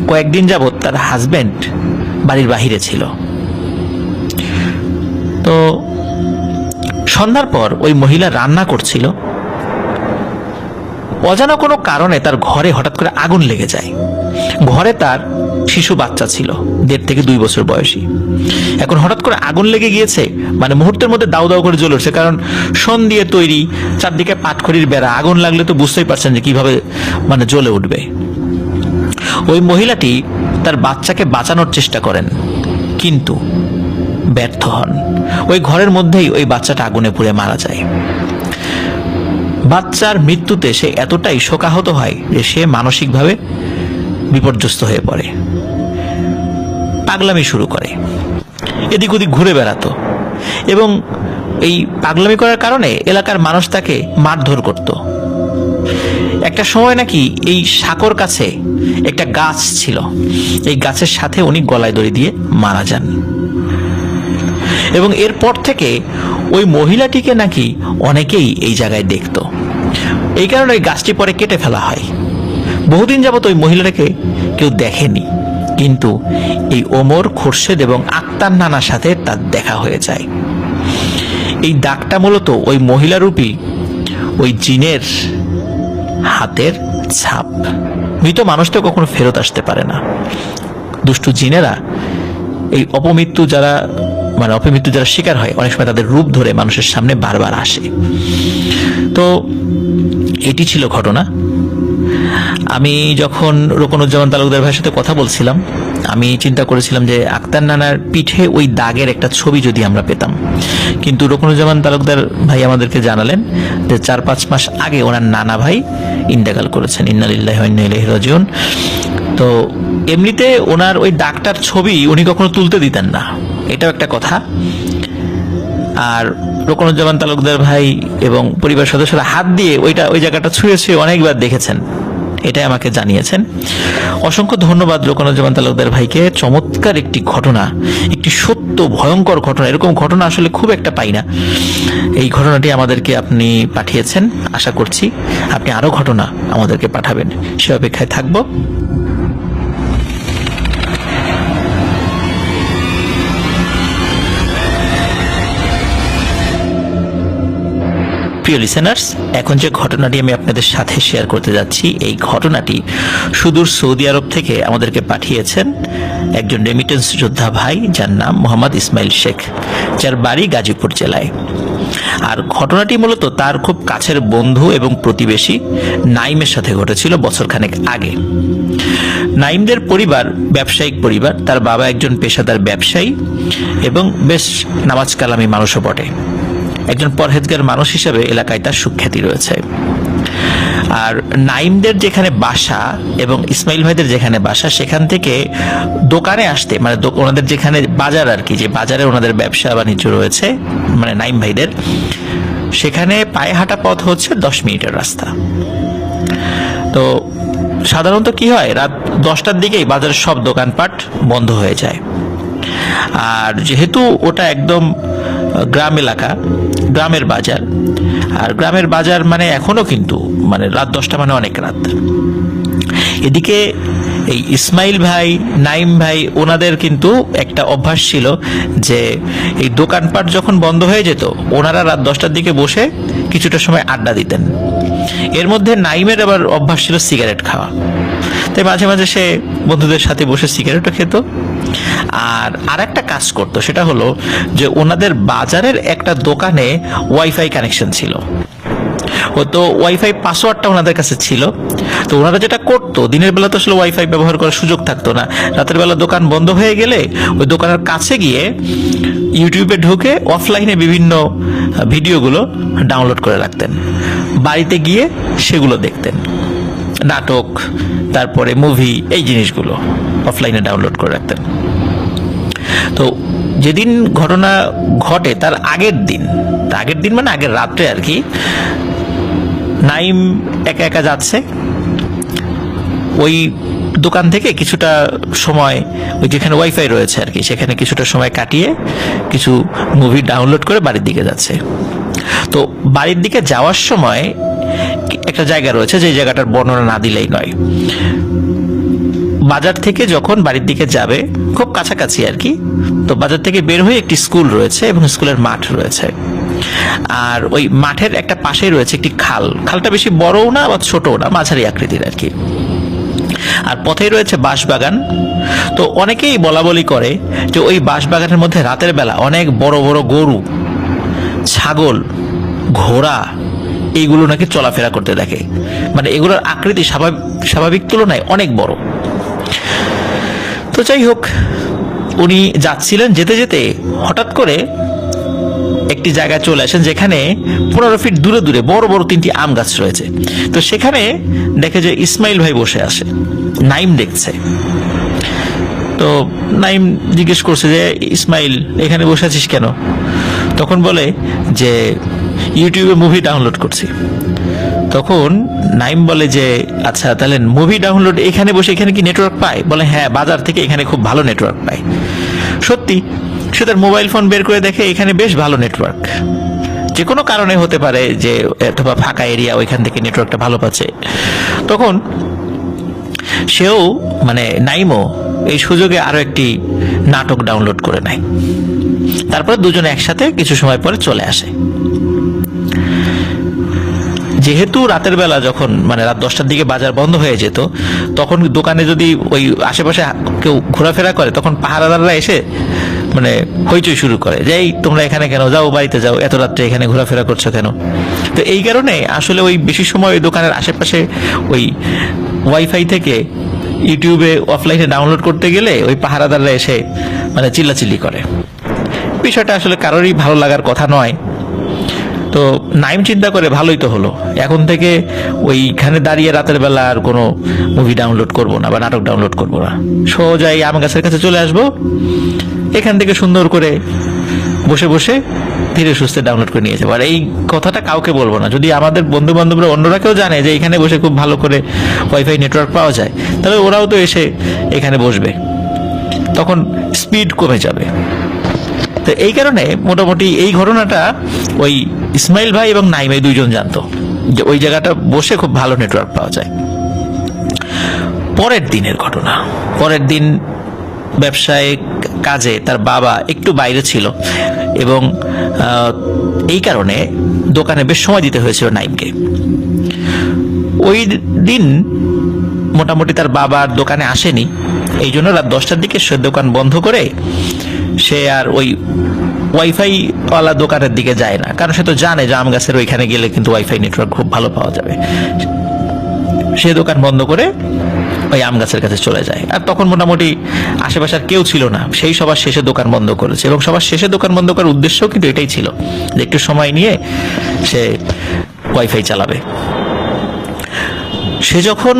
কয়েকদিন যাবৎ তার হাজবেন্ড বাড়ির বাহিরে ছিল। তো সন্ধ্যার পর ওই মহিলা রান্না করছিল, অজানা কোনো কারণে তার ঘরে হঠাৎ করে আগুন লেগে যায়। ঘরে তার শিশু বাচ্চা ছিল, 1.5 থেকে 2 বছর বয়সী। এখন হঠাৎ করে আগুন লেগে গিয়েছে, মানে মুহূর্তের মধ্যে দাউ দাউ করে জ্বলে উঠছে, কারণ শন দিয়ে তৈরি, চারদিকে পাটখড়ির বেড়া, আগুন লাগলে তো বুঝতেই পারছেন যে কিভাবে মানে জ্বলে উঠবে। ওই মহিলাটি তার বাচ্চাকে বাঁচানোর চেষ্টা করেন, কিন্তু ব্যর্থ হন। ওই ঘরের মধ্যেই ওই বাচ্চাটা আগুনে পুড়ে মারা যায়। বাচ্চার মৃত্যুতে সে এতটাই শোকাহত হয় যে সে মানসিকভাবে বিপর্যস্ত হয়ে পড়ে, পাগলামি শুরু করে, এদিক ওদিক ঘুরে বেড়াতো এবং এই পাগলামি করার কারণে এলাকার মানুষ তাকে মারধর করত। একটা সময় নাকি এই সাঁকোর কাছে একটা গাছ ছিল, এই গাছের সাথে উনি গলায় দড়ি দিয়ে মারা যান এবং এরপর থেকে ওই মহিলাটিকে নাকি অনেকেই এই জায়গায় দেখত। এই কারণে ওই গাছটি পরে কেটে ফেলা হয়। বহুদিন যাবত ওই মহিলাটাকে কেউ দেখেনি, কিন্তু এই ওমর, খোরশেদ এবং আক্তার নানার সাথে তার দেখা হয়ে যায়। এই দাগটা মূলত ওই মহিলারূপী ওই জিনের হাতের ছাপ। মৃত মানুষটা কখনো ফেরত আসতে পারে না। দুষ্টু জিনেরা এই অপমৃত্যু যারা শিকার হয়, অনেক সময় তাদের রূপ ধরে মানুষের সামনে বারবার আসে। তো এটি ছিল ঘটনা। আমি যখন রোকনুজ্জামান তালুকদার ভাইয়ের সাথে কথা বলছিলাম, আমি চিন্তা করেছিলাম যে আক্তার নানার পিঠে ওই দাগের একটা ছবি যদি আমরা পেতাম, কিন্তু রোকনুজ্জামান তালুকদার ভাই আমাদেরকে জানালেন যে 4-5 মাস আগে ওনার নানা ভাই ইন্তেকাল করেছেন, ইন্না লিল্লাহি ওয়া ইন্না ইলাইহি রাজিউন। তো এমনিতে ওনার ওই দাগটার ছবি উনি কখনো তুলতে দিতেন না, এটাও একটা কথা। আর রোকনুজ্জামান তালুকদার ভাই এবং পরিবার সদস্যরা হাত দিয়ে ওই জায়গাটা ছুঁয়ে অনেকবার দেখেছেন, এটাই আমাকে জানিয়েছেন। অসংখ্য ধন্যবাদ রোকনুজ্জামান তালুকদার ভাইকে। চমৎকার একটি ঘটনা, একটি সত্য ভয়ঙ্কর ঘটনা, এরকম ঘটনা আসলে খুব একটা পাই না। এই ঘটনাটি আমাদেরকে আপনি পাঠিয়েছেন, আশা করছি আপনি আরো ঘটনা আমাদেরকে পাঠাবেন, সে অপেক্ষায় থাকবো। প্রিয় লিসেনার্স, এখন যে ঘটনাটি আমি আপনাদের সাথে শেয়ার করতে যাচ্ছি, এই ঘটনাটি সুদূর সৌদি আরব থেকে আমাদেরকে পাঠিয়েছেন একজন রেমিটেন্স যোদ্ধা ভাই, যার নাম মোহাম্মদ ইসমাইল শেখ, যার বাড়ি গাজীপুর জেলায়। আর ঘটনাটি মূলত তার খুব কাছের বন্ধু এবং প্রতিবেশী নাইমের সাথে ঘটেছিল বছরখানেক আগে। নাইমদের পরিবার ব্যবসায়িক পরিবার, তার বাবা একজন পেশাদার ব্যবসায়ী এবং বেশ নামাজ কালামী মানুষও বটে। একজন পরহেজগার মানুষ হিসেবে এলাকায় তার সুখ্যাতি রয়েছে। আর নাইমদের যেখানে বাসা এবং ইসমাইল ভাইদের যেখানে বাসা, সেখান থেকে দোকানে আসতে, মানে ওনাদের যেখানে বাজার আর কি, যে বাজারে ওনাদের ব্যবসা বাণিজ্য রয়েছে মানে নাইম ভাইদের, সেখানে পায়ে হাঁটা পথ হচ্ছে 10 মিনিটের রাস্তা। তো সাধারণত কি হয়, রাত 10টার দিকেই বাজারের সব দোকানপাট বন্ধ হয়ে যায়। আর যেহেতু ওটা একদম গ্রাম এলাকা, গ্রামের বাজার, আর গ্রামের বাজার মানে এখনো কিন্তু মানে রাত 10টা মানে অনেক রাত। এদিকে এই ইসমাইল ভাই, নাইম ভাই, ওনাদের কিন্তু একটা অভ্যাস ছিল যে এই দোকানপাট যখন বন্ধ হয়ে যেত, ওনারা রাত 10টার দিকে বসে কিছুটা সময় আড্ডা দিতেন। এর মধ্যে নাইমের আবার অভ্যাস ছিল সিগারেট খাওয়া, তাই মাঝে মাঝে সে বন্ধুদের সাথে বসে সিগারেটও খেত। আর একটা কাজ করতো, সেটা হলো যে ওনাদের বাজারের একটা দোকানে ওয়াইফাই কানেকশন ছিল। ও তো ওয়াইফাই পাসওয়ার্ডটা ওনাদের কাছে ছিল। তো ওনারা যেটা করতো, দিনের বেলা তো আসলে ওয়াইফাই ব্যবহার করার সুযোগ থাকতো না, রাতের বেলা দোকান বন্ধ হয়ে গেলে ওই দোকানের কাছে গিয়ে ইউটিউবে ঢুকে অফলাইনে বিভিন্ন ভিডিওগুলো ডাউনলোড করে রাখতেন, বাড়িতে গিয়ে সেগুলো দেখতেন। নাটক, তারপরে মুভি, এই জিনিসগুলো অফলাইনে ডাউনলোড করে রাখতেন। তো যেদিন ঘটনা ঘটে তার আগের দিন মানে আগের রাত্রে আর কি, নাইম একা একা যাচ্ছে ওই দোকান থেকে কিছুটা সময়, ওই যেখানে ওয়াইফাই রয়েছে আর কি, সেখানে কিছুটা সময় কাটিয়ে কিছু মুভি ডাউনলোড করে বাড়ির দিকে যাচ্ছে। তো বাড়ির দিকে যাওয়ার সময় একটা জায়গা রয়েছে, যে জায়গাটার বর্ণনা না দিলেই নয়। বাজার থেকে যখন বাড়ির দিকে যাবে, খুব কাছাকাছি আর কি, তো বাজার থেকে বের হয়ে একটি স্কুল রয়েছে এবং স্কুলের মাঠ রয়েছে। আর ওই মাঠের একটা পাশেই রয়েছে একটি খালটা বেশি বড়ও না বা ছোটও না, মাঝারি আকৃতির আর কি। আর পথেই রয়েছে বাঁশবাগান। তো অনেকেই বলা বলি করে যে ওই বাঁশবাগানের মধ্যে রাতের বেলা অনেক বড় বড় গরু, ছাগল, ঘোড়া এইগুলো নাকি চলাফেরা করতে দেখে। মানে এগুলোর আকৃতি স্বাভাবিক তুলনায় অনেক বড়। তো যাই হোক, উনি যাচ্ছিলেন, যেতে যেতে হঠাৎ করে একটি জায়গায় চলে আসেন যেখানে 15 ফিট দূরে দূরে বড় বড় 3টি আম গাছ রয়েছে। তো সেখানে দেখে যে ইসমাইল ভাই বসে আছে, নাইম দেখছে। তো নাইম জিজ্ঞেস করছে যে, ইসমাইল এখানে বসে আছিস কেন? তখন বলে যে ইউটিউবে মুভি ডাউনলোড করছি। তখন নাইম বলে যে, আচ্ছা তাহলে মুভি ডাউনলোড এখানে বসে, এখানে কি নেটওয়ার্ক পায়? বলে হ্যাঁ, বাজার থেকে এখানে খুব ভালো নেটওয়ার্ক পায়। সত্যি, সে তার মোবাইল ফোন বের করে দেখে এখানে বেশ ভালো নেটওয়ার্ক। যে কোনো কারণে হতে পারে যে অথবা ফাঁকা এরিয়া, ওইখান থেকে নেটওয়ার্কটা ভালো পাচ্ছে। তখন সেও মানে নাইমও এই সুযোগে আরো একটি নাটক ডাউনলোড করে নেয়। তারপরে দুজনে একসাথে কিছু সময় পরে চলে আসে। যেহেতু রাতের বেলা যখন মানে রাত 10টার দিকে বাজার বন্ধ হয়ে যেত, তখন দোকানে যদি ওই আশেপাশে কেউ ঘোরাফেরা করে, তখন পাহারাদাররা এসে মানে হইচই শুরু করে যে, এই তোমরা এখানে কেন, যাও বাড়িতে যাও, এত রাত্রে এখানে ঘোরাফেরা করছো কেন? তো এই কারণে আসলে ওই বেশি সময় ওই দোকানের আশেপাশে ওই ওয়াইফাই থেকে ইউটিউবে অফলাইনে ডাউনলোড করতে গেলে ওই পাহারাদাররা এসে মানে চিল্লাচিল্লি করে। বিষয়টা আসলে কারোরই ভালো লাগার কথা নয়। তো নাইম চিন্তা করে, ভালোই তো হলো, এখন থেকে ওইখানে দাঁড়িয়ে রাতের বেলা আর কোনো মুভি ডাউনলোড করব না বা নাটক ডাউনলোড করব না, সোজা এই আম গাছের কাছে চলে আসবো, এখান থেকে সুন্দর করে বসে বসে ধীরে সুস্থে ডাউনলোড করে নিয়ে যাবো। আর এই কথাটা কাউকে বলবো না। যদি আমাদের বন্ধু বান্ধবরা অন্যরা কেউ জানে যে এখানে বসে খুব ভালো করে ওয়াইফাই নেটওয়ার্ক পাওয়া যায়, তাহলে ওরাও তো এসে এখানে বসবে, তখন স্পিড কমে যাবে। তো এই কারণে মোটামুটি এই ঘটনাটা ওই ইসমাইল ভাই এবং নাইম এই দুইজন জানতো যে ওই জায়গাটা বসে খুব ভালো নেটওয়ার্ক পাওয়া যায়। পরের দিনের ঘটনা, পরের দিন ব্যবসায়িক কাজে তার বাবা একটু বাইরে ছিল এবং এই কারণে দোকানে বেশ সময় দিতে হয়েছিল নাইমকে। ওই দিন মোটামুটি তার বাবার দোকানে আসেনি, এই জন্য রাত 10টার দিকে সে দোকান বন্ধ করে সে আর ওই ওয়াইফাই ওয়ালা দোকানের দিকে যায় না, কারণ সে তো জানে যে আম গাছের ওইখানে গেলে কিন্তু ওয়াইফাই নেটওয়ার্ক খুব ভালো পাওয়া যাবে। সে দোকান বন্ধ করে ওই আম গাছের কাছে চলে যায়। আর তখন মোটামুটি আশেপাশে আর কেউ ছিল না, সেই সবার শেষে দোকান বন্ধ করেছে, এবং সবার শেষে দোকান বন্ধ করার উদ্দেশ্যও কিন্তু এটাই ছিল যে একটু সময় নিয়ে সে ওয়াইফাই চালাবে। সে যখন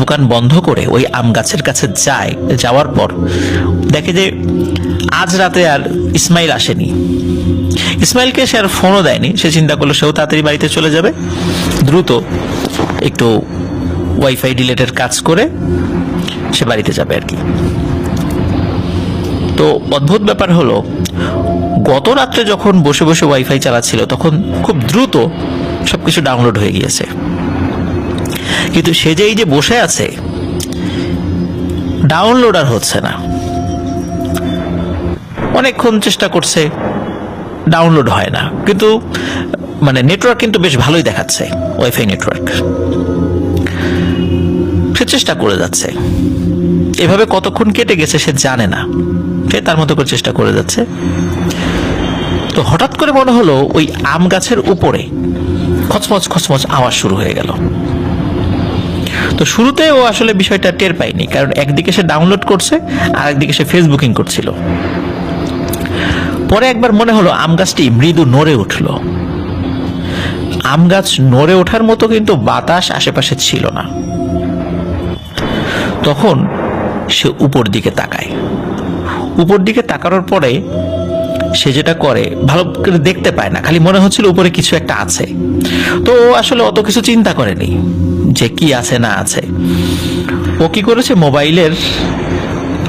দোকান বন্ধ করে ওই আম গাছের কাছে যায়, যাওয়ার পর দেখে যে আজ রাতে আর ইসমাইল আসেনি। ইসমাইলকে সে আর ফোনও দেয়নি, সে চিন্তা করলো সেও তাড়াতাড়ি বাড়িতে চলে যাবে, দ্রুত একটু ওয়াইফাই ডিলেটের কাজ করে সে বাড়িতে যাবে আর কি। তো অদ্ভুত ব্যাপার হলো, গত রাত্রে যখন বসে বসে ওয়াইফাই চালাচ্ছিল তখন খুব দ্রুত সবকিছু ডাউনলোড হয়ে গিয়েছে, কিন্তু সে যে এই যে বসে আছে ডাউনলোড আর হচ্ছে না। অনেকক্ষণ চেষ্টা করছে, ডাউনলোড হয় না, কিন্তু মানে নেটওয়ার্ক কিন্তু বেশ ভালোই দেখাচ্ছে, ওয়াইফাই নেটওয়ার্ক। সে চেষ্টা করে যাচ্ছে, এভাবে কতক্ষণ কেটে গেছে সে জানে না, সে তার মতো করে চেষ্টা করে যাচ্ছে। তো হঠাৎ করে মনে হলো ওই আম গাছের উপরে খচমচ খচমচ আওয়াজ শুরু হয়ে গেল। তো শুরুতে ও আসলে বিষয়টা টের পায়নি, কারণ একদিকে সে ডাউনলোড করছে আর একদিকে সে ফেসবুকিং করছিল। পরে একবার মনে হলো আম গাছটি মৃদু নড়ে উঠল। আম গাছ নড়ে ওঠার মতো কিন্তু বাতাস আশেপাশে ছিল না। তখন সে উপর দিকে তাকায়। উপর দিকে তাকানোর পরে সে যেটা করে, ভালো করে দেখতে পায় না, খালি মনে হচ্ছিল উপরে কিছু একটা আছে। তো ও আসলে অত কিছু চিন্তা করেনি যে কি আছে না আছে। ও কি করেছে, মোবাইলের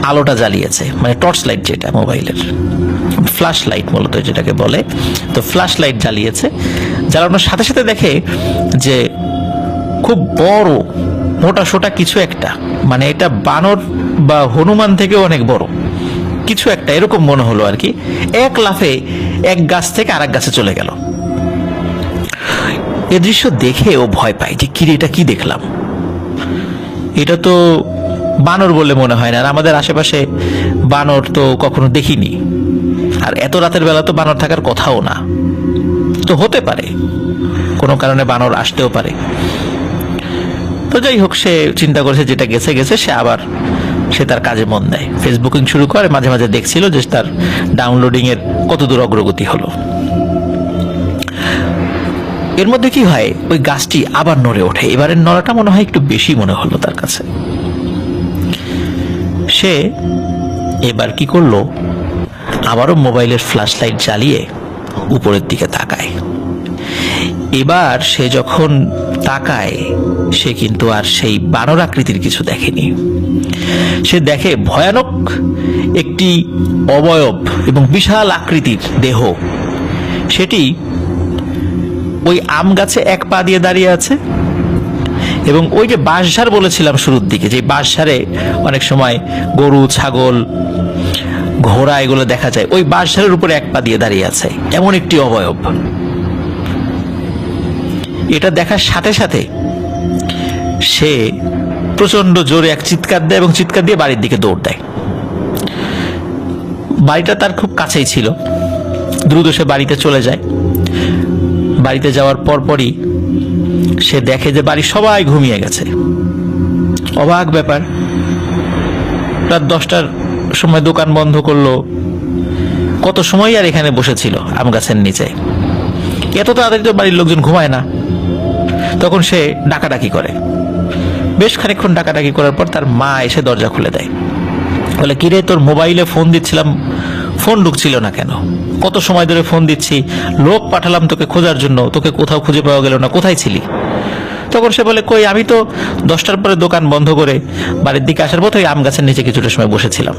আলোটা জ্বালিয়েছে, মানে টর্চ লাইট, যেটা মোবাইলের ফ্ল্যাশ লাইট মূলত যেটাকে বলে। তো ফ্ল্যাশ লাইট জ্বালিয়েছে, জ্বালানোর সাথে সাথে দেখে যে খুব বড় মোটা সোটা কিছু একটা, মানে এটা বানর বা হনুমান থেকেও অনেক বড় কিছু একটা, এরকম মনে হলো আর কি। এক লাফে এক গাছ থেকে আরেক গাছে চলে গেল। এ দৃশ্য দেখে ও ভয় পায় যে কিরে, এটা কি দেখলাম, এটা তো বানর বলে মনে হয় না, আর আমাদের আশেপাশে বানর তো কখনো দেখিনি, আর এত রাতের বেলা তো বানর থাকার কথাও না। তো হতে পারে কোনো কারণে বানর আসতেও পারে। তো যাই হোক, সে চিন্তা করেছে যেটা গেছে গেছে, সে তার কাজে মন দেয়, ফেসবুকিং শুরু করে। মাঝে মাঝে দেখছিল যে তার ডাউনলোডিং এর কত দূর অগ্রগতি হলো। এর মধ্যে কি হয়, ওই গাছটি আবার নড়ে ওঠে। এবারের নড়াটা মনে হয় একটু বেশি মনে হলো তার কাছে। সে এবার কি করলো, আবারও মোবাইলের ফ্ল্যাশ লাইট জ্বালিয়ে উপরের দিকে তাকায়। এবার সে যখন তাকায়, সে কিন্তু আর সেই বানর আকৃতির কিছু দেখেনি। সে দেখে ভয়ানক একটি অবয়ব এবং বিশাল আকৃতির দেহ। সেটি ওই আম গাছে এক পা দিয়ে দাঁড়িয়ে আছে, এবং ওই যে বাঁশঝাড় বলেছিলাম শুরুর দিকে, যে বাঁশঝাড়ে অনেক সময় গরু, ছাগল, ঘোড়া এগুলো দেখা যায়, ওই বাঁশঝাড়ের উপরে এক পা দিয়ে দাঁড়িয়ে আছে এমন একটি অবয়ব। এটা দেখার সাথে সাথে সে প্রচন্ড জোরে এক চিৎকার দেয়, এবং চিৎকার দিয়ে বাড়ির দিকে দৌড় দেয়। বাড়িটা তার খুব কাছেই ছিল, দ্রুত সে বাড়িতে চলে যায়। বাড়িতে যাওয়ার পরপরই সে দেখে যে বাড়ির সবাই ঘুমিয়ে গেছে। অবাক ব্যাপার, রাত 10টার সময় দোকান বন্ধ করলো, কত সময় আর এখানে বসেছিল আম গাছের নিচে, এত তাড়াতাড়ি তো বাড়ির লোকজন ঘুমায় না। তখন সে ডাকাডাকি করে, বেশ খানিকক্ষণ ডাকাডাকি করার পর তার মা এসে দরজা খুলে দেয়। বলে, কিরে, তোর মোবাইলে ফোন দিচ্ছিলাম, ফোন ঢুকছিল না কেন? কত সময় ধরে ফোন দিচ্ছি, লোক পাঠালাম তোকে খোঁজার জন্য, তোকে কোথাও খুঁজে পাওয়া গেল না, কোথায় ছিলি? তখন সে বলে, কই, আমি তো 10টার পরে দোকান বন্ধ করে বাড়ির দিকে আসার পথে আম গাছের নিচে কিছুটা সময় বসেছিলাম।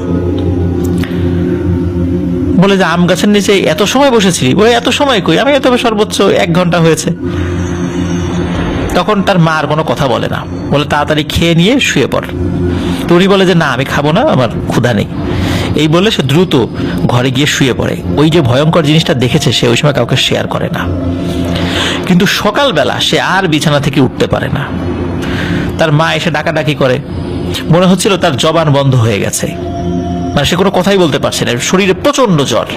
বলে যে, আম গাছের নিচে এত সময় বসেছিলি? বলে, এত সময় কই, আমি তবে সর্বোচ্চ 1 ঘন্টা হয়েছে। তখন তার মা আর কোনো কথা বলে না, বলে তাড়াতাড়ি খেয়ে নিয়ে শুয়ে পড়। তো উনি বলে যে, না, আমি খাবো না, আমার ক্ষুধা নেই। এই বলে সে দ্রুত ঘরে গিয়ে শুয়ে পড়ে। ওই যে ভয়ঙ্কর জিনিসটা দেখেছে সে ওই সময় কাউকে শেয়ার করে না। কিন্তু সকালবেলা সে আর বিছানা থেকে উঠতে পারে না। তার মা এসে ডাকাডাকি করে, মনে হচ্ছিল তার জবান বন্ধ হয়ে গেছে, মানে সে কোনো কথাই বলতে পারছে না, শরীরে প্রচন্ড জ্বর।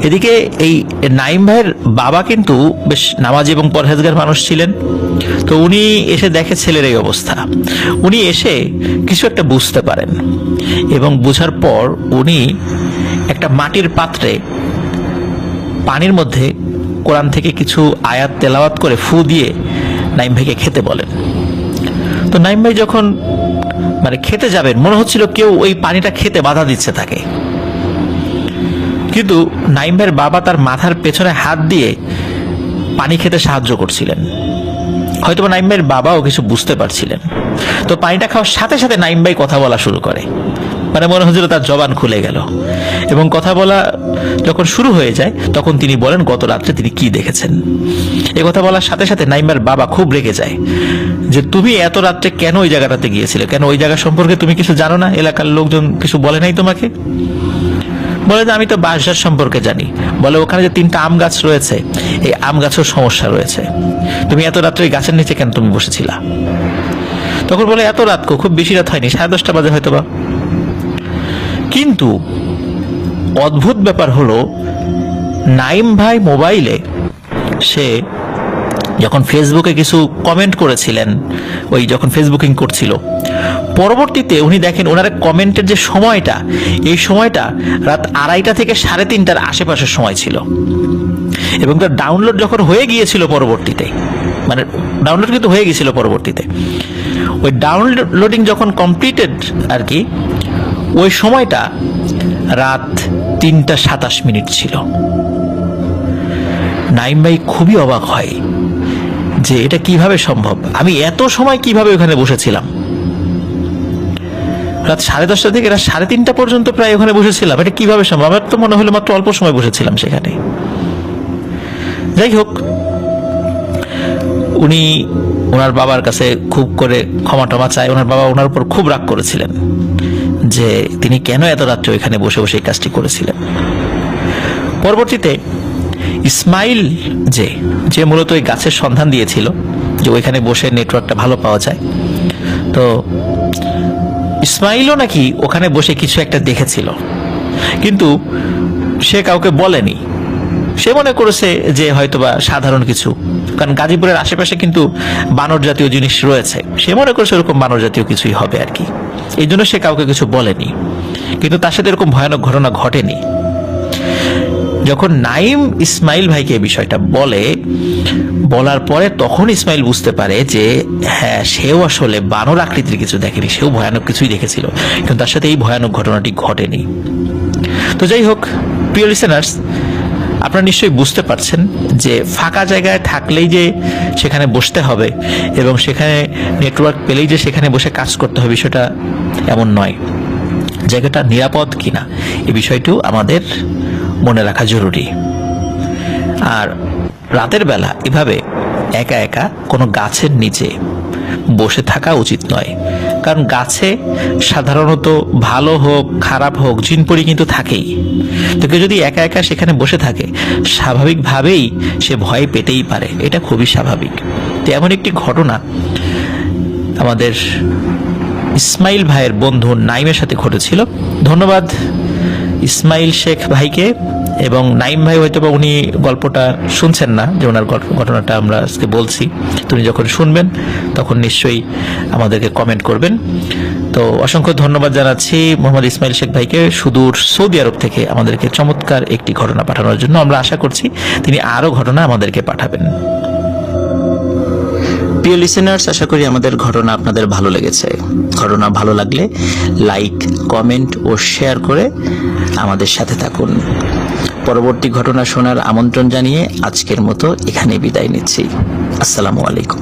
এদিকে এই নাইম ভাইয়ের বাবা কিন্তু বেশ নামাজি এবং পরহেজগার মানুষ ছিলেন। তো উনি এসে দেখে ছেলের এই অবস্থা। উনি এসে কিছু একটা বুঝতে পারেন এবং বুঝার পর উনি একটা মাটির পাত্রে পানির মধ্যে কোরআন থেকে কিছু আয়াত তেলাওয়াত করে ফু দিয়ে নাইম ভাইকে খেতে বলেন। তো নাইম ভাই যখন মানে খেতে যাবেন, মনে হচ্ছিল কেউ ওই পানিটা খেতে বাধা দিচ্ছে তাকে। কিন্তু নাইম ভাইয়ের বাবা তার মাথার পেছনে হাত দিয়ে পানি খেতে সাহায্য করছিলেন। হয়তো নাইম ভাইয়ের বাবাও কিছু বুঝতে পারছিলেন। তো পানিটা খাওয়ার সাথে সাথে নাইম ভাই কথা বলা শুরু করে, মানে মনে হচ্ছিল তার জবান খুলে গেল। এবং কথা বলা যখন শুরু হয়ে যায় তখন তিনি বলেন গত রাত্রে তিনি কি দেখেছেন। এই কথা বলার সাথে সাথে নাইম ভাইয়ের বাবা খুব রেগে যায় যে তুমি এত রাত্রে কেন ওই জায়গাটাতে গিয়েছিলে, কেন ওই জায়গা সম্পর্কে তুমি কিছু জানো না, এলাকার লোকজন কিছু বলে নাই তোমাকে? বলে যে আমি তো বাঁশঝাড় সম্পর্কে জানি, বলে ওখানে যে 3টা আম গাছ রয়েছে এই আম গাছের সমস্যা রয়েছে, তুমি এত রাত্রে ওই গাছের নিচে কেন তুমি বসেছিলা? তখন বলে এত রাত খুব বেশি রাত হয়নি, 10:30 বাজে হয়তো বা। কিন্তু অদ্ভুত ব্যাপার হলো নাইম ভাই মোবাইলে সে যখন ফেসবুকে কিছু কমেন্ট করেছিলেন, ওই যখন ফেসবুকিং করছিল, পরবর্তীতে উনি দেখেন ওনার কমেন্টের যে সময়টা, এই সময়টা রাত 2:30 থেকে 3:30টার আশেপাশের সময় ছিল। এবং তার ডাউনলোড যখন হয়ে গিয়েছিল পরবর্তীতে, মানে ডাউনলোড কিন্তু হয়ে গিয়েছিল পরবর্তীতে, ওই ডাউনলোডিং যখন কমপ্লিটেড আর কি, ওই সময়টা রাত 3:27 ছিল। নাইম ভাই খুবই অবাক হয় যে এটা কিভাবে সম্ভব, আমি এত সময় কিভাবে ওখানে বসেছিলাম। রাত 10:30 থেকে রাত 3:30 পর্যন্ত প্রায় ওখানে বসেছিলাম, এটা কিভাবে সম্ভব? আমার তো মনে হলো মাত্র অল্প সময় বসেছিলাম সেখানে। যাই হোক, উনি ওনার বাবার কাছে খুব করে ক্ষমা টমা চায়। ওনার বাবা ওনার উপর খুব রাগ করেছিলেন যে তিনি কেন এত রাত্রে ওইখানে বসে বসে এই কাজটি করেছিলেন। পরবর্তীতে ইসমাইল যে মূলত ওই গাছের সন্ধান দিয়েছিল যে ওইখানে বসে নেটওয়ার্কটা ভালো পাওয়া যায়, তো ইসমাইলও নাকি ওখানে বসে কিছু একটা দেখেছিল, কিন্তু সে কাউকে বলেনি। সে মনে করেছে যে হয়তোবা সাধারণ কিছু, কারণ গাজীপুরের আশেপাশে কিন্তু বানর জাতীয় জিনিস রয়েছে, সে মনে করেছে এরকম বানর জাতীয় কিছুই হবে আর কি, এই জন্য সে কাউকে কিছু বলেনি। কিন্তু তার সাথে এরকম ভয়ানক ঘটনা ঘটেনি। যখন নাইম ইসমাইল ভাইকে বিষয়টা বলার পরে তখন ইসমাইল বুঝতে পারে যে হ্যাঁ, সেও আসলে বানর আকৃতির কিছু দেখেনি, সেও ভয়ানক কিছুই দেখেছিল, কিন্তু তার সাথে এই ভয়ানক ঘটনাটি ঘটেনি। তো যাই হোক, প্রিয় লিসেনার্স, আপনারা নিশ্চয়ই বুঝতে পারছেন যে ফাঁকা জায়গায় থাকলেই যে সেখানে বসতে হবে এবং সেখানে নেটওয়ার্ক পেলেই যে সেখানে বসে কাজ করতে হবে, বিষয়টা এমন নয়। জায়গাটা নিরাপদ কিনা এই বিষয়টিও আমাদের মনে রাখা জরুরি। আর রাতের বেলা এভাবে একা একা কোনো গাছের নিচে বসে থাকা উচিত নয়, কারণ গাছে সাধারণত ভালো হোক খারাপ হোক জিনপরি কিন্তু থাকেই। তো কেউ যদি একা একা সেখানে বসে থাকে, স্বাভাবিকভাবেই সে ভয় পেতেই পারে, এটা খুবই স্বাভাবিক। তো এমন একটি ঘটনা আমাদের ইসমাইল ভাইয়ের বন্ধু নাইমের সাথে ঘটেছিল। ধন্যবাদ ইসমাইল শেখ ভাইকে। এবং নাইম ভাই হয়তো বা উনি গল্পটা শুনছেন না, যে ওনার ঘটনাটা আমরা আজকে বলছি, তুমি যখন শুনবেন তখন নিশ্চয়ই আমাদেরকে কমেন্ট করবেন। তো অসংখ্য ধন্যবাদ জানাচ্ছি মোহাম্মদ ইসমাইল শেখ ভাইকে সুদূর সৌদি আরব থেকে আমাদেরকে চমৎকার একটি ঘটনা পাঠানোর জন্য। আমরা আশা করছি তিনি আরো ঘটনা আমাদেরকে পাঠাবেন। প্রিয় লিসেনার্স, আশা করি আমাদের ঘটনা আপনাদের ভালো লেগেছে। ঘটনা ভালো লাগলে লাইক, কমেন্ট ও শেয়ার করে আমাদের সাথে থাকুন। পরবর্তী ঘটনা শোনার আমন্ত্রণ জানিয়ে আজকের মতো এখানে বিদায় নিচ্ছি। আসসালামু আলাইকুম।